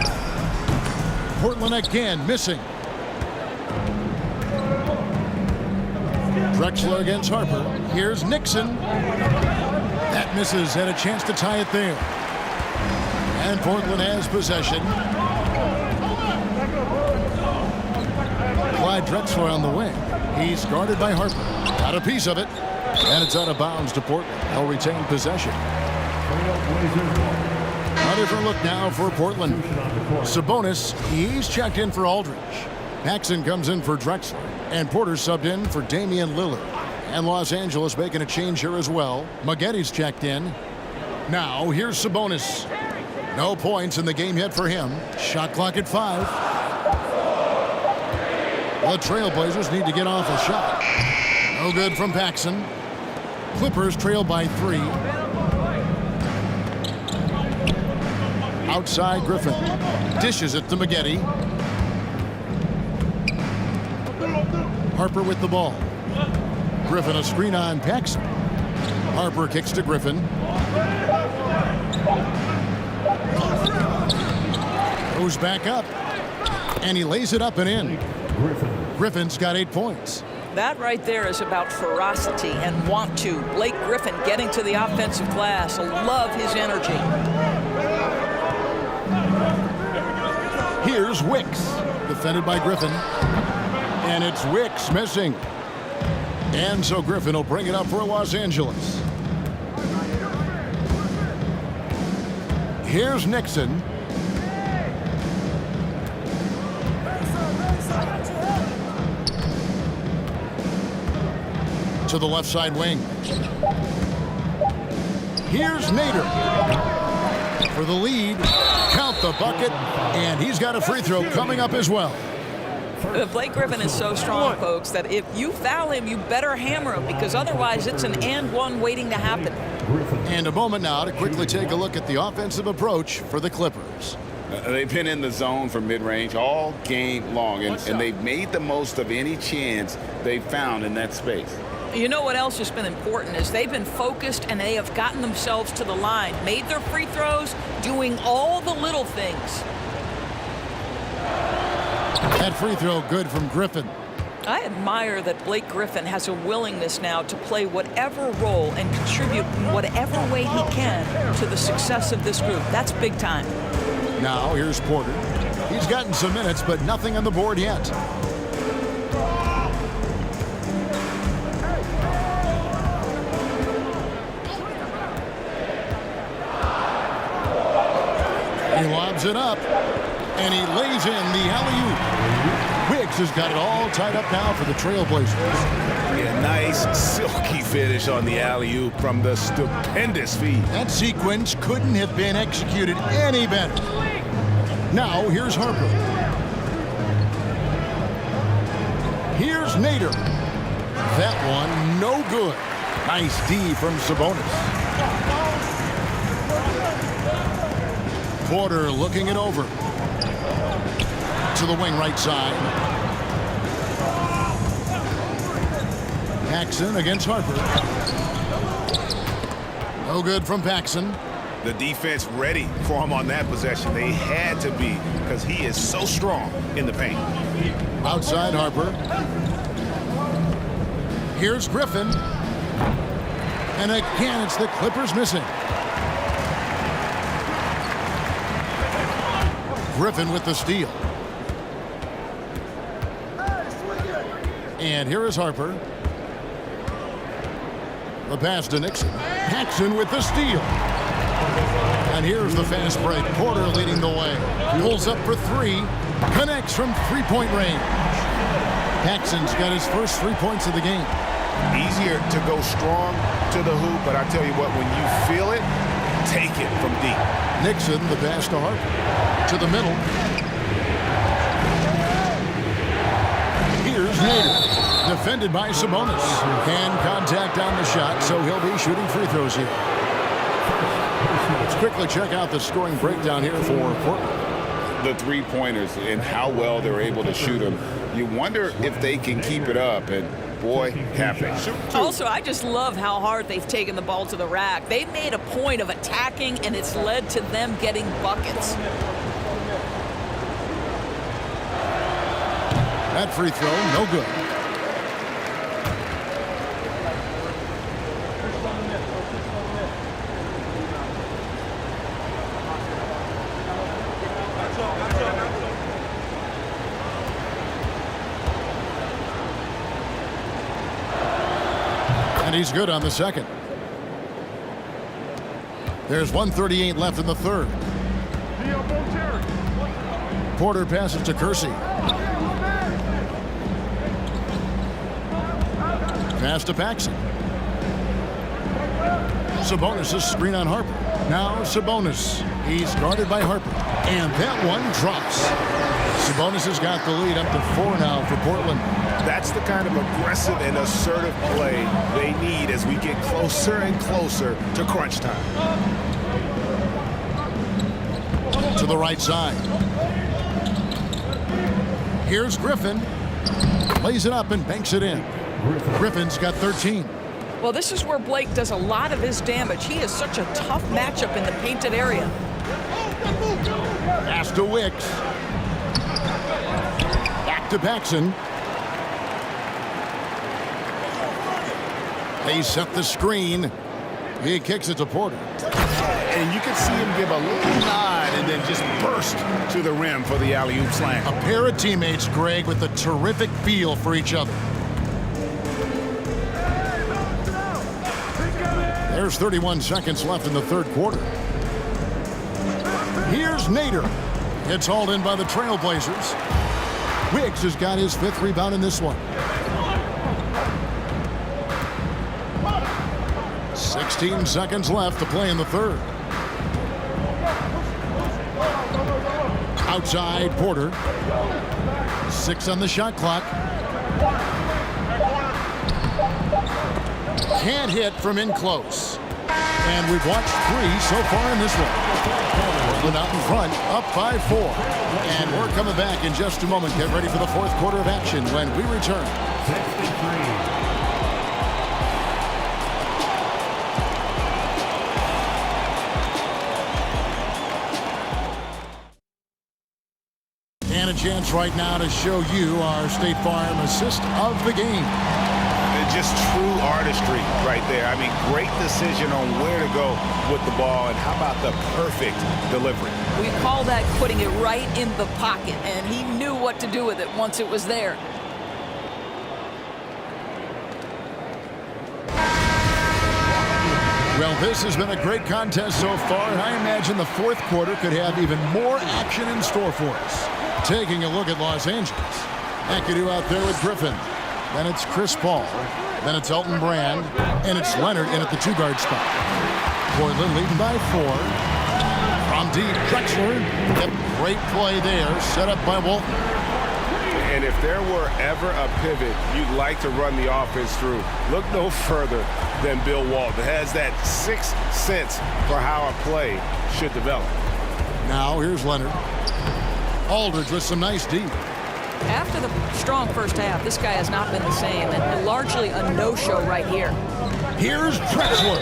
Portland again missing. Drexler against Harper. Here's Nixon. That misses, and a chance to tie it there. And Portland has possession. Clyde Drexler on the wing. He's guarded by Harper. Got a piece of it. And it's out of bounds to Portland. They'll retain possession. A different look now for Portland. Sabonis, he's checked in for Aldridge. Paxson comes in for Drexler. And Porter subbed in for Damian Lillard. And Los Angeles making a change here as well. Maggetti's checked in. Now, here's Sabonis. No points in the game yet for him. Shot clock at 5. The Trailblazers need to get off a shot. No good from Paxson. Clippers trail by 3. Outside Griffin. Dishes it to Maggetti. Harper with the ball. Griffin a screen on Paxson. Harper kicks to Griffin. Goes back up. And he lays it up and in. Griffin's got 8 points. That right there is about ferocity and want to. Blake Griffin getting to the offensive glass. I love his energy. Here's Wicks. Defended by Griffin. And it's Wicks missing. And so Griffin will bring it up for Los Angeles. Here's Nixon. To the left side wing. Here's Nader. For the lead. Count the bucket. And he's got a free throw coming up as well. Blake Griffin is so strong, folks, that if you foul him, you better hammer him, because otherwise it's an and one waiting to happen. And a moment now to quickly take a look at the offensive approach for the Clippers. They've been in the zone for mid-range all game long, and they've made the most of any chance they've found in that space. You know what else has been important is they've been focused and they have gotten themselves to the line, made their free throws, doing all the little things. That free throw good from Griffin. I admire that Blake Griffin has a willingness now to play whatever role and contribute in whatever way he can to the success of this group. That's big time. Now here's Porter. He's gotten some minutes, but nothing on the board yet. He lobs it up, and he lays in the alley-oop. Wiggs has got it all tied up now for the Trailblazers. Yeah, nice silky finish on the alley-oop from the stupendous feed. That sequence couldn't have been executed any better. Now, here's Harper. Here's Nader. That one, no good. Nice D from Sabonis. Porter looking it over. To the wing right side. Paxson against Harper. No good from Paxson. The defense ready for him on that possession. They had to be because he is so strong in the paint. Outside Harper. Here's Griffin. And again, it's the Clippers missing. Griffin with the steal. And here is Harper. The pass to Nixon. Paxson with the steal. And here's the fast break. Porter leading the way. Pulls up for three. Connects from three-point range. Paxson's got his first 3 points of the game. Easier to go strong to the hoop, but I tell you what, when you feel it, take it from deep. Nixon, the pass to Harper. To the middle. Here's Nader. Defended by Sabonis. Hand contact on the shot, so he'll be shooting free throws here. Let's quickly check out the scoring breakdown here for Portland. The three-pointers and how well they're able to shoot them. You wonder if they can keep it up, and boy, have they. Also, I just love how hard they've taken the ball to the rack. They've made a point of attacking, and it's led to them getting buckets. That free throw, no good. And he's good on the second. There's 1:38 left in the third. Porter passes to Kersey. Pass to Paxson. Sabonis' screen on Harper. Now Sabonis. He's guarded by Harper. And that one drops. Sabonis has got the lead up to 4 now for Portland. That's the kind of aggressive and assertive play they need as we get closer and closer to crunch time. To the right side. Here's Griffin. Lays it up and banks it in. Griffin's got 13. Well, this is where Blake does a lot of his damage. He is such a tough matchup in the painted area. Pass to Wicks. Back to Paxson. They set the screen. He kicks it to Porter. And you can see him give a little nod and then just burst to the rim for the alley-oop slam. A pair of teammates, Greg, with a terrific feel for each other. There's 31 seconds left in the third quarter. Here's Nader. It's hauled in by the Trailblazers. Wiggs has got his 5th rebound in this one. 16 seconds left to play in the third. Outside, Porter. 6 on the shot clock. Can't hit from in close. And we've watched 3 so far in this one. Portland out in front, up by 4. And we're coming back in just a moment. Get ready for the fourth quarter of action when we return. And a chance right now to show you our State Farm assist of the game. Just true artistry right there. I mean, great decision on where to go with the ball, and how about the perfect delivery? We call that putting it right in the pocket, and he knew what to do with it once it was there. Well, this has been a great contest so far, and I imagine the fourth quarter could have even more action in store for us. Taking a look at Los Angeles. McAdoo out there with Griffin. Then it's Chris Paul. Then it's Elton Brand. And it's Leonard in at the 2-guard spot. Portland leading by 4. From deep, Drexler. Yep, great play there. Set up by Walton. And if there were ever a pivot you'd like to run the offense through, look no further than Bill Walton. Has that sixth sense for how a play should develop. Now here's Leonard. Aldridge with some nice deep. After the strong first half, this guy has not been the same, and largely a no-show right here. Here's Drexler.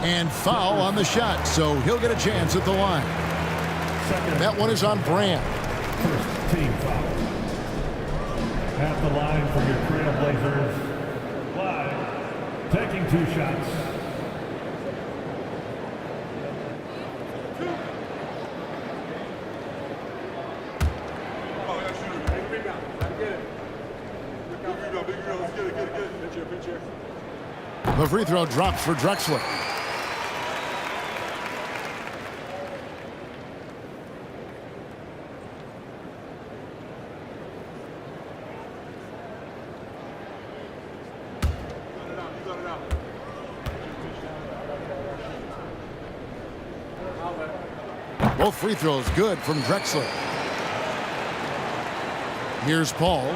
And foul on the shot, so he'll get a chance at the line. That one is on Brand. First team foul. At the line for your Trailblazers. Live, taking 2 shots. The free throw drops for Drexler. Both free throws good from Drexler. Here's Paul.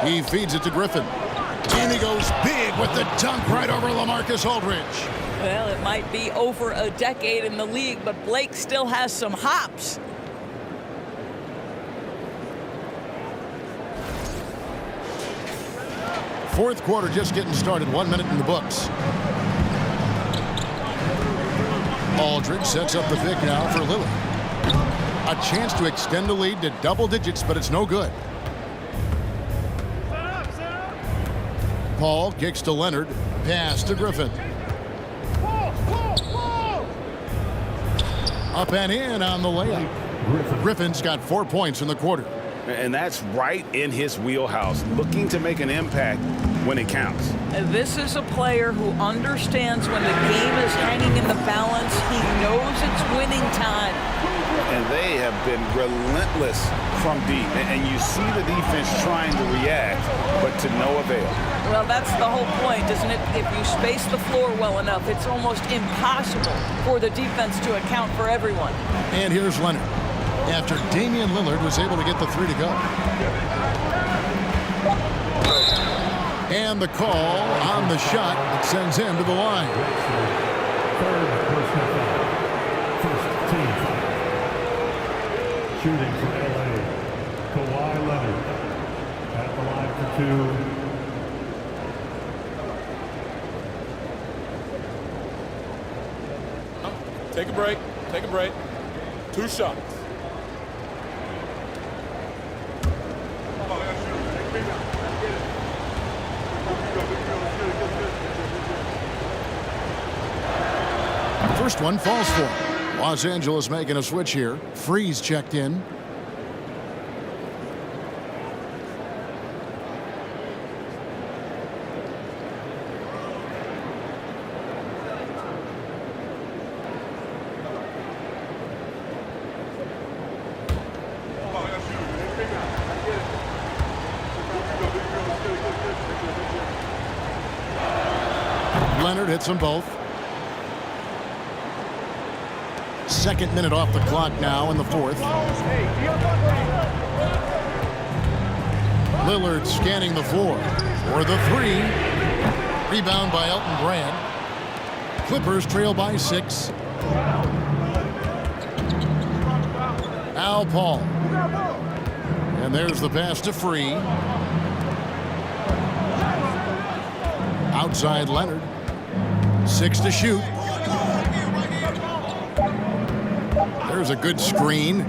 He feeds it to Griffin. And he goes big with the dunk right over LaMarcus Aldridge. Well, it might be over a decade in the league, but Blake still has some hops. Fourth quarter just getting started. 1 minute in the books. Aldridge sets up the pick now for Lillard. A chance to extend the lead to double digits, but it's no good. Paul kicks to Leonard. Pass to Griffin. Up and in on the layup. Griffin's got 4 points in the quarter. And that's right in his wheelhouse, looking to make an impact when it counts. This is a player who understands when the game is hanging in the balance. He knows it's winning time. And they have been relentless from deep. And you see the defense trying to react, but to no avail. Well, that's the whole point, isn't it? If you space the floor well enough, it's almost impossible for the defense to account for everyone. And here's Leonard. After Damian Lillard was able to get the 3 to go. And the call on the shot that sends him to the line. Third personal foul. First team foul. Shooting for LA. Kawhi Leonard. At the line for 2. Take a break. Take a break. 2 shots. First one falls for him. Los Angeles making a switch here. Freeze checked in. Leonard hits them both. Second minute off the clock now in the fourth. Lillard scanning the floor for the 3. Rebound by Elton Brand. Clippers trail by 6. Al Paul. And there's the pass to Free. Outside Leonard. 6 to shoot. There's a good screen. The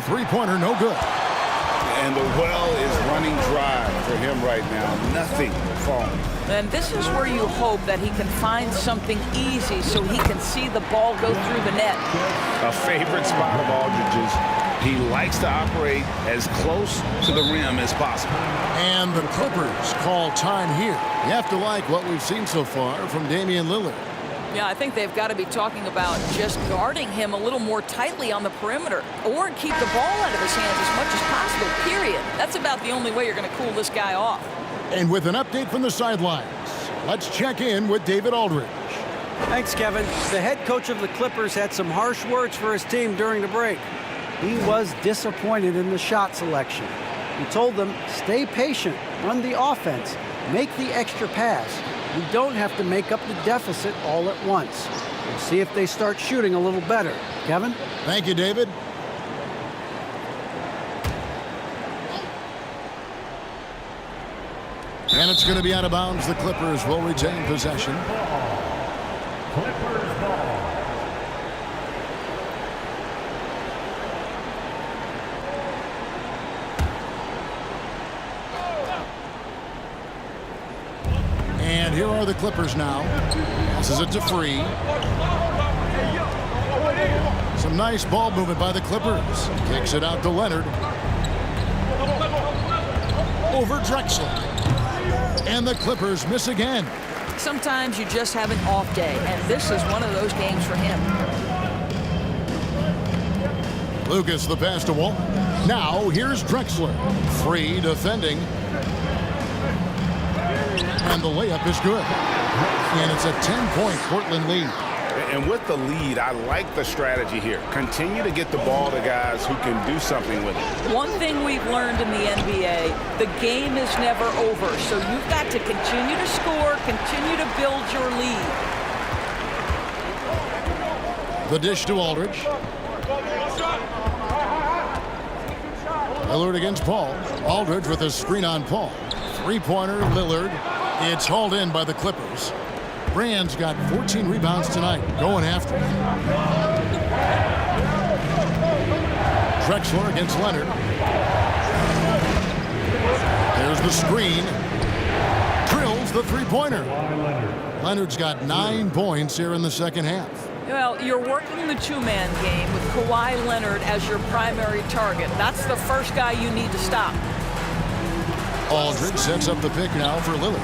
3-pointer no good. And the well is running dry for him right now. Nothing falling. And this is where you hope that he can find something easy so he can see the ball go through the net. A favorite spot of Aldridge's. He likes to operate as close to the rim as possible. And the Clippers call time here. You have to like what we've seen so far from Damian Lillard. Yeah, I think they've got to be talking about just guarding him a little more tightly on the perimeter or keep the ball out of his hands as much as possible, period. That's about the only way you're going to cool this guy off. And with an update from the sidelines, let's check in with David Aldridge. Thanks, Kevin. The head coach of the Clippers had some harsh words for his team during the break. He was disappointed in the shot selection. He told them, stay patient, run the offense, make the extra pass. We don't have to make up the deficit all at once. We'll see if they start shooting a little better. Kevin? Thank you, David. And it's going to be out of bounds. The Clippers will retain possession. Clippers ball. And here are the Clippers now. Passes it to Free. Some nice ball movement by the Clippers. Kicks it out to Leonard. Over Drexler. And the Clippers miss again. Sometimes you just have an off day, and this is one of those games for him. Lucas the pass to Walton. Now here's Drexler. Free defending. And the layup is good. And it's a 10-point Portland lead. And with the lead, I like the strategy here. Continue to get the ball to guys who can do something with it. One thing we've learned in the NBA, the game is never over. So you've got to continue to score, continue to build your lead. The dish to Aldridge. Lillard against Paul. Aldridge with a screen on Paul. Three-pointer, Lillard. It's hauled in by the Clippers. Brand's got 14 rebounds tonight, going after it. Drexler against Leonard. There's the screen. Drills the three-pointer. Leonard's got 9 points here in the second half. Well, you're working the two-man game with Kawhi Leonard as your primary target. That's the first guy you need to stop. Aldridge sets up the pick now for Lillard.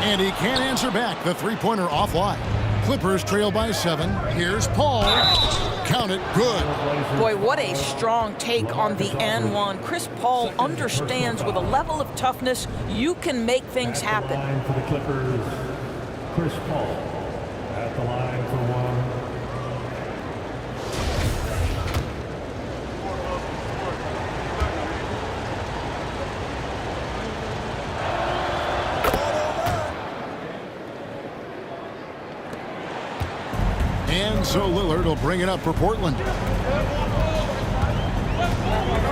And he can't answer back. The three-pointer offline. Clippers trail by 7. Here's Paul. Count it. Good. Boy, what a strong take on the and one. Chris Paul understands with a level of toughness, you can make things happen. Line for the Clippers, Chris Paul. At the line for one. And so Lillard will bring it up for Portland.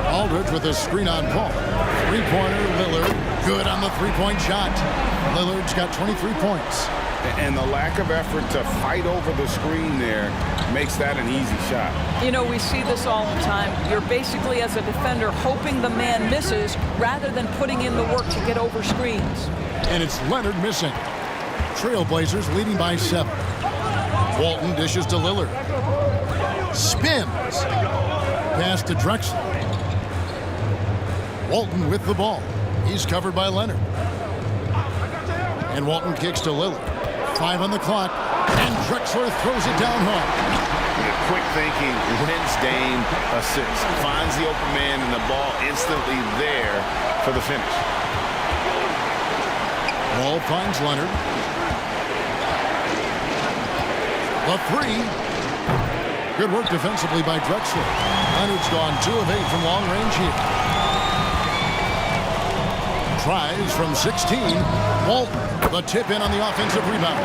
Aldridge with a screen on Paul. Three-pointer, Lillard. Good on the three-point shot. Lillard's got 23 points. And the lack of effort to fight over the screen there makes that an easy shot. You know, we see this all the time. You're basically, as a defender, hoping the man misses rather than putting in the work to get over screens. And it's Leonard missing. Trailblazers leading by 7. Walton dishes to Lillard. Spins. Pass to Drexler. Walton with the ball. He's covered by Leonard. And Walton kicks to Lillard. 5 on the clock. And Drexler throws it down hard. Quick thinking wins Dame assist. Finds the open man and the ball instantly there for the finish. Ball finds Leonard. The three. Good work defensively by Drexler. Leonard's gone 2 of 8 from long range here. Tries from 16. Walton, the tip in on the offensive rebound.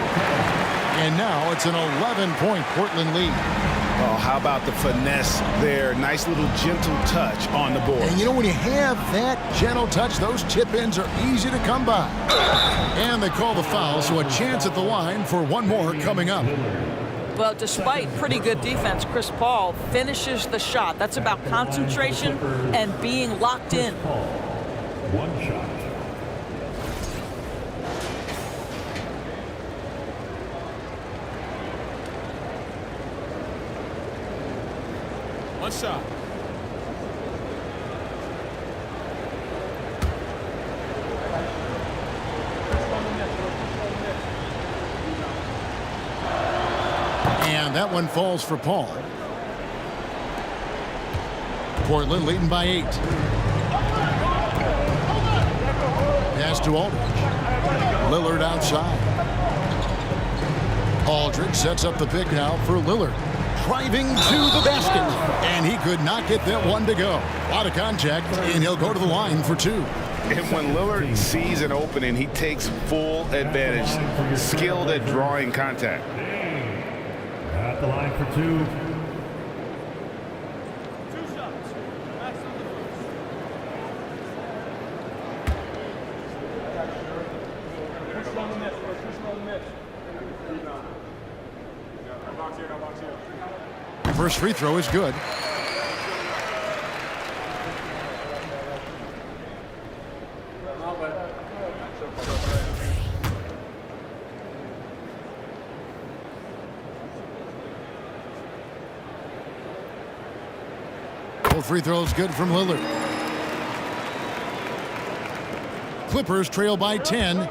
And now it's an 11-point Portland lead. Oh, how about the finesse there? Nice little gentle touch on the board. And you know, when you have that gentle touch, those tip-ins are easy to come by. And they call the foul, so a chance at the line for one more coming up. Well, despite pretty good defense, Chris Paul finishes the shot. That's about concentration and being locked in. Paul, one shot. One shot. And that one falls for Paul. Portland leading by 8. Pass to Aldridge. Lillard outside. Aldridge sets up the pick now for Lillard. Driving to the basket. And he could not get that one to go. A lot of contact, and he'll go to the line for 2. And when Lillard sees an opening, he takes full advantage. Skilled at drawing contact. At the line for 2. First free throw is good. Both free throws good from Lillard. Clippers trail by 10.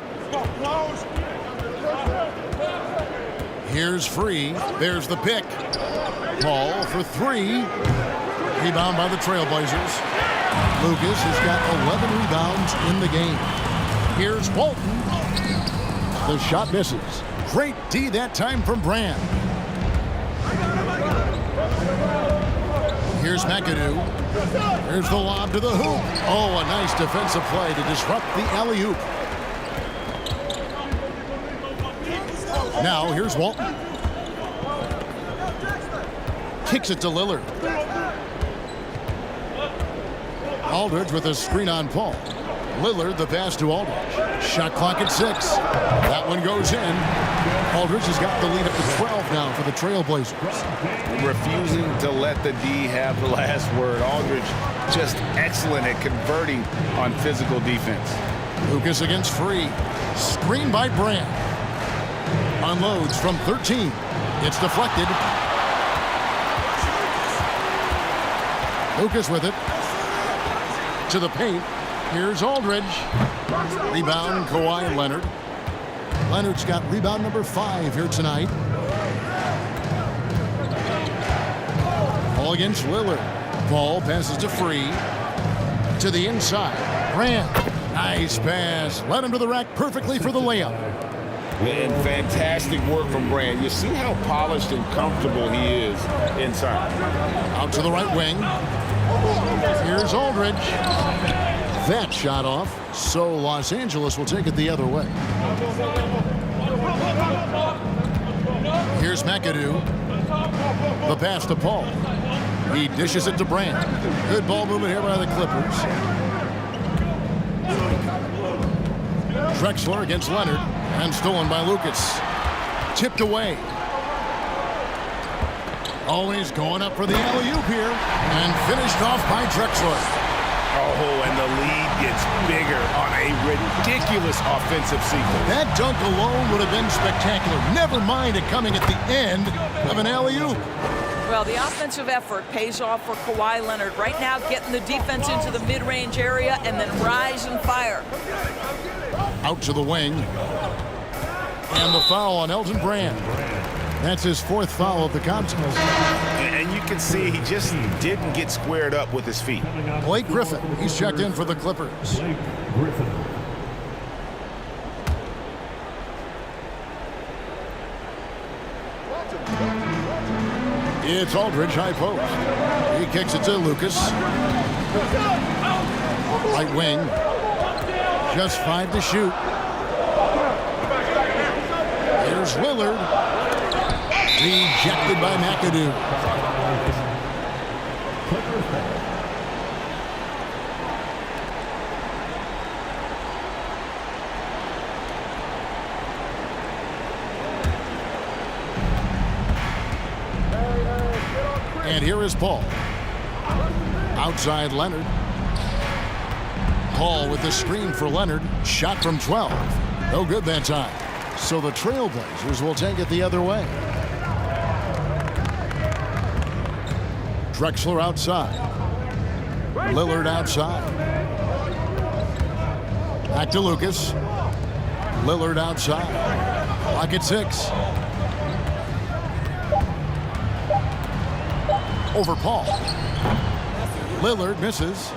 Here's Free. There's the pick. Paul for 3. Rebound by the Trailblazers. Lucas has got 11 rebounds in the game. Here's Walton. The shot misses. Great D that time from Brand. Here's McAdoo. Here's the lob to the hoop. Oh, a nice defensive play to disrupt the alley-oop. Now here's Walton. Kicks it to Lillard. Aldridge with a screen on Paul. Lillard the pass to Aldridge. Shot clock at 6. That one goes in. Aldridge has got the lead up to 12 now for the Trailblazers. Refusing to let the D have the last word. Aldridge just excellent at converting on physical defense. Lucas against Free. Screen by Brand. Unloads from 13. It's deflected. Lucas with it. To the paint. Here's Aldridge. Rebound, Kawhi Leonard. Leonard's got rebound number 5 here tonight. Ball against Lillard. Ball passes to Free. To the inside. Brand. Nice pass. Led him to the rack perfectly for the layup. And fantastic work from Brand. You see how polished and comfortable he is inside. Out to the right wing. Here's Aldridge. That shot off, so Los Angeles will take it the other way. Here's McAdoo. The pass to Paul. He dishes it to Brand. Good ball movement here by the Clippers. Drexler against Leonard. And stolen by Lucas. Tipped away. Always going up for the alley-oop here. And finished off by Drexler. Oh, and the lead gets bigger on a ridiculous offensive sequence. That dunk alone would have been spectacular. Never mind it coming at the end of an alley-oop. Well, the offensive effort pays off for Kawhi Leonard. Right now, getting the defense into the mid-range area and then rise and fire. Out to the wing. And the foul on Elton Brand. That's his 4th foul of the contest. And you can see he just didn't get squared up with his feet. Blake Griffin, he's checked in for the Clippers. Blake Griffin. It's Aldridge, high post. He kicks it to Lucas. Right wing. Just 5 to shoot. Here's Lillard. Rejected by McAdoo. And here is Paul. Outside Leonard. Paul with the screen for Leonard. Shot from 12. No good that time. So the Trailblazers will take it the other way. Drexler outside. Lillard outside. Back to Lucas. Lillard outside. Clock at 6. over Paul. Lillard misses.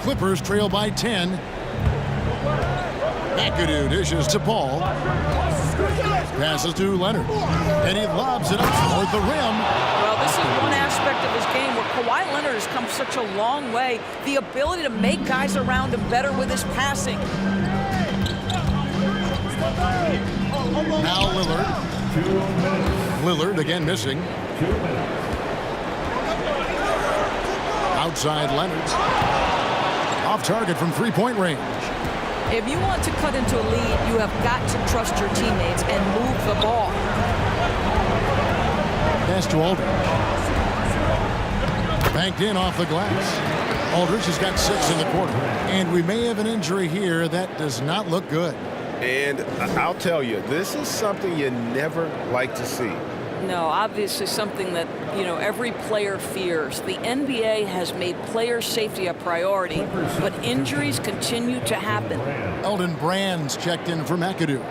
Clippers trail by 10. McAdoo dishes to Paul. Passes to Leonard. And he lobs it up toward the rim. Well, this is one aspect of his game where Kawhi Leonard has come such a long way. The ability to make guys around him better with his passing. Now Lillard. Lillard again missing. Outside Leonard. Off target from three-point range. If you want to cut into a lead, you have got to trust your teammates and move the ball. Pass to Aldridge. Banked in off the glass. Aldridge has got 6 in the quarter. And we may have an injury here that does not look good. And I'll tell you, this is something you never like to see. No, obviously something that, every player fears. The NBA has made player safety a priority, but injuries continue to happen. Elton Brand's checked in for McAdoo.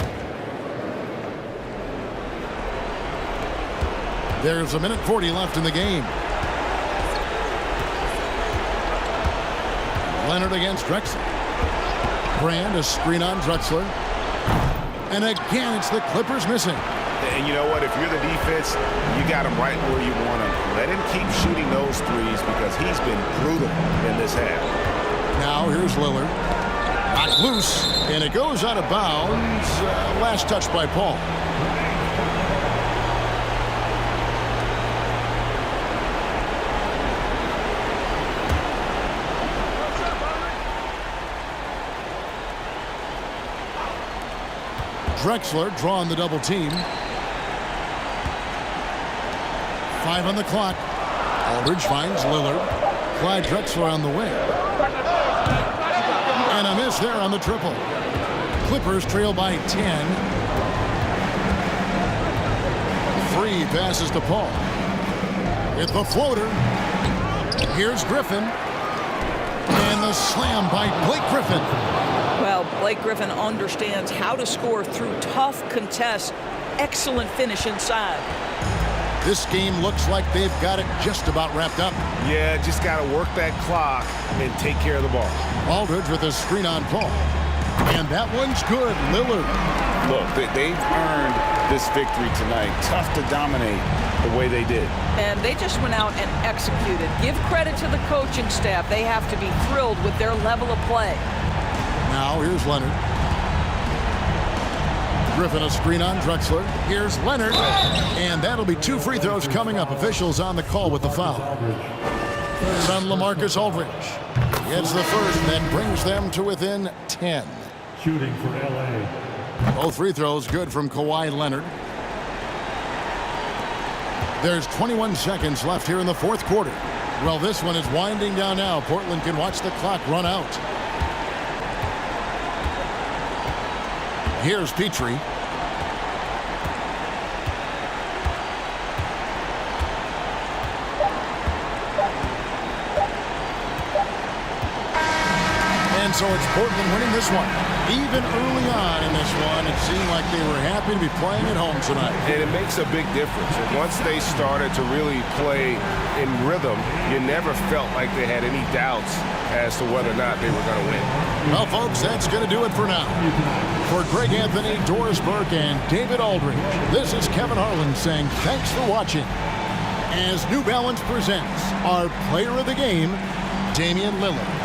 There's 1:40 left in the game. Leonard against Drexler. Brand, a screen on Drexler. And again, it's the Clippers missing. And you know what? If you're the defense, you got him right where you want him. Let him keep shooting those threes because he's been brutal in this half. Now here's Lillard. Knocked loose, and it goes out of bounds. Last touch by Paul. Drexler drawing the double team. 5 on the clock. Aldridge finds Lillard. Clyde Drexler on the wing. And a miss there on the triple. Clippers trail by 10. Free passes to Paul. It's the floater. Here's Griffin. And the slam by Blake Griffin. Well, Blake Griffin understands how to score through tough contests. Excellent finish inside. This game looks like they've got it just about wrapped up. Yeah, just got to work that clock and take care of the ball. Aldridge with a screen on Paul. And that one's good. Lillard. Look, they've earned this victory tonight. Tough to dominate the way they did. And they just went out and executed. Give credit to the coaching staff. They have to be thrilled with their level of play. Now here's Leonard. Griffin a screen on Drexler. Here's Leonard. And that'll be 2 free throws coming up. Officials on the call with the foul. Third on LaMarcus Aldridge. Gets the first and then brings them to within 10. Shooting for LA. Both free throws good from Kawhi Leonard. There's 21 seconds left here in the fourth quarter. Well, this one is winding down now. Portland can watch the clock run out. Here's Petrie. And so it's Portland winning this one. Even early on in this one, it seemed like they were happy to be playing at home tonight. And it makes a big difference. And once they started to really play in rhythm, you never felt like they had any doubts as to whether or not they were going to win. Well, folks, that's going to do it for now. For Greg Anthony, Doris Burke, and David Aldridge, this is Kevin Harlan saying thanks for watching. As New Balance presents our player of the game, Damian Lillard.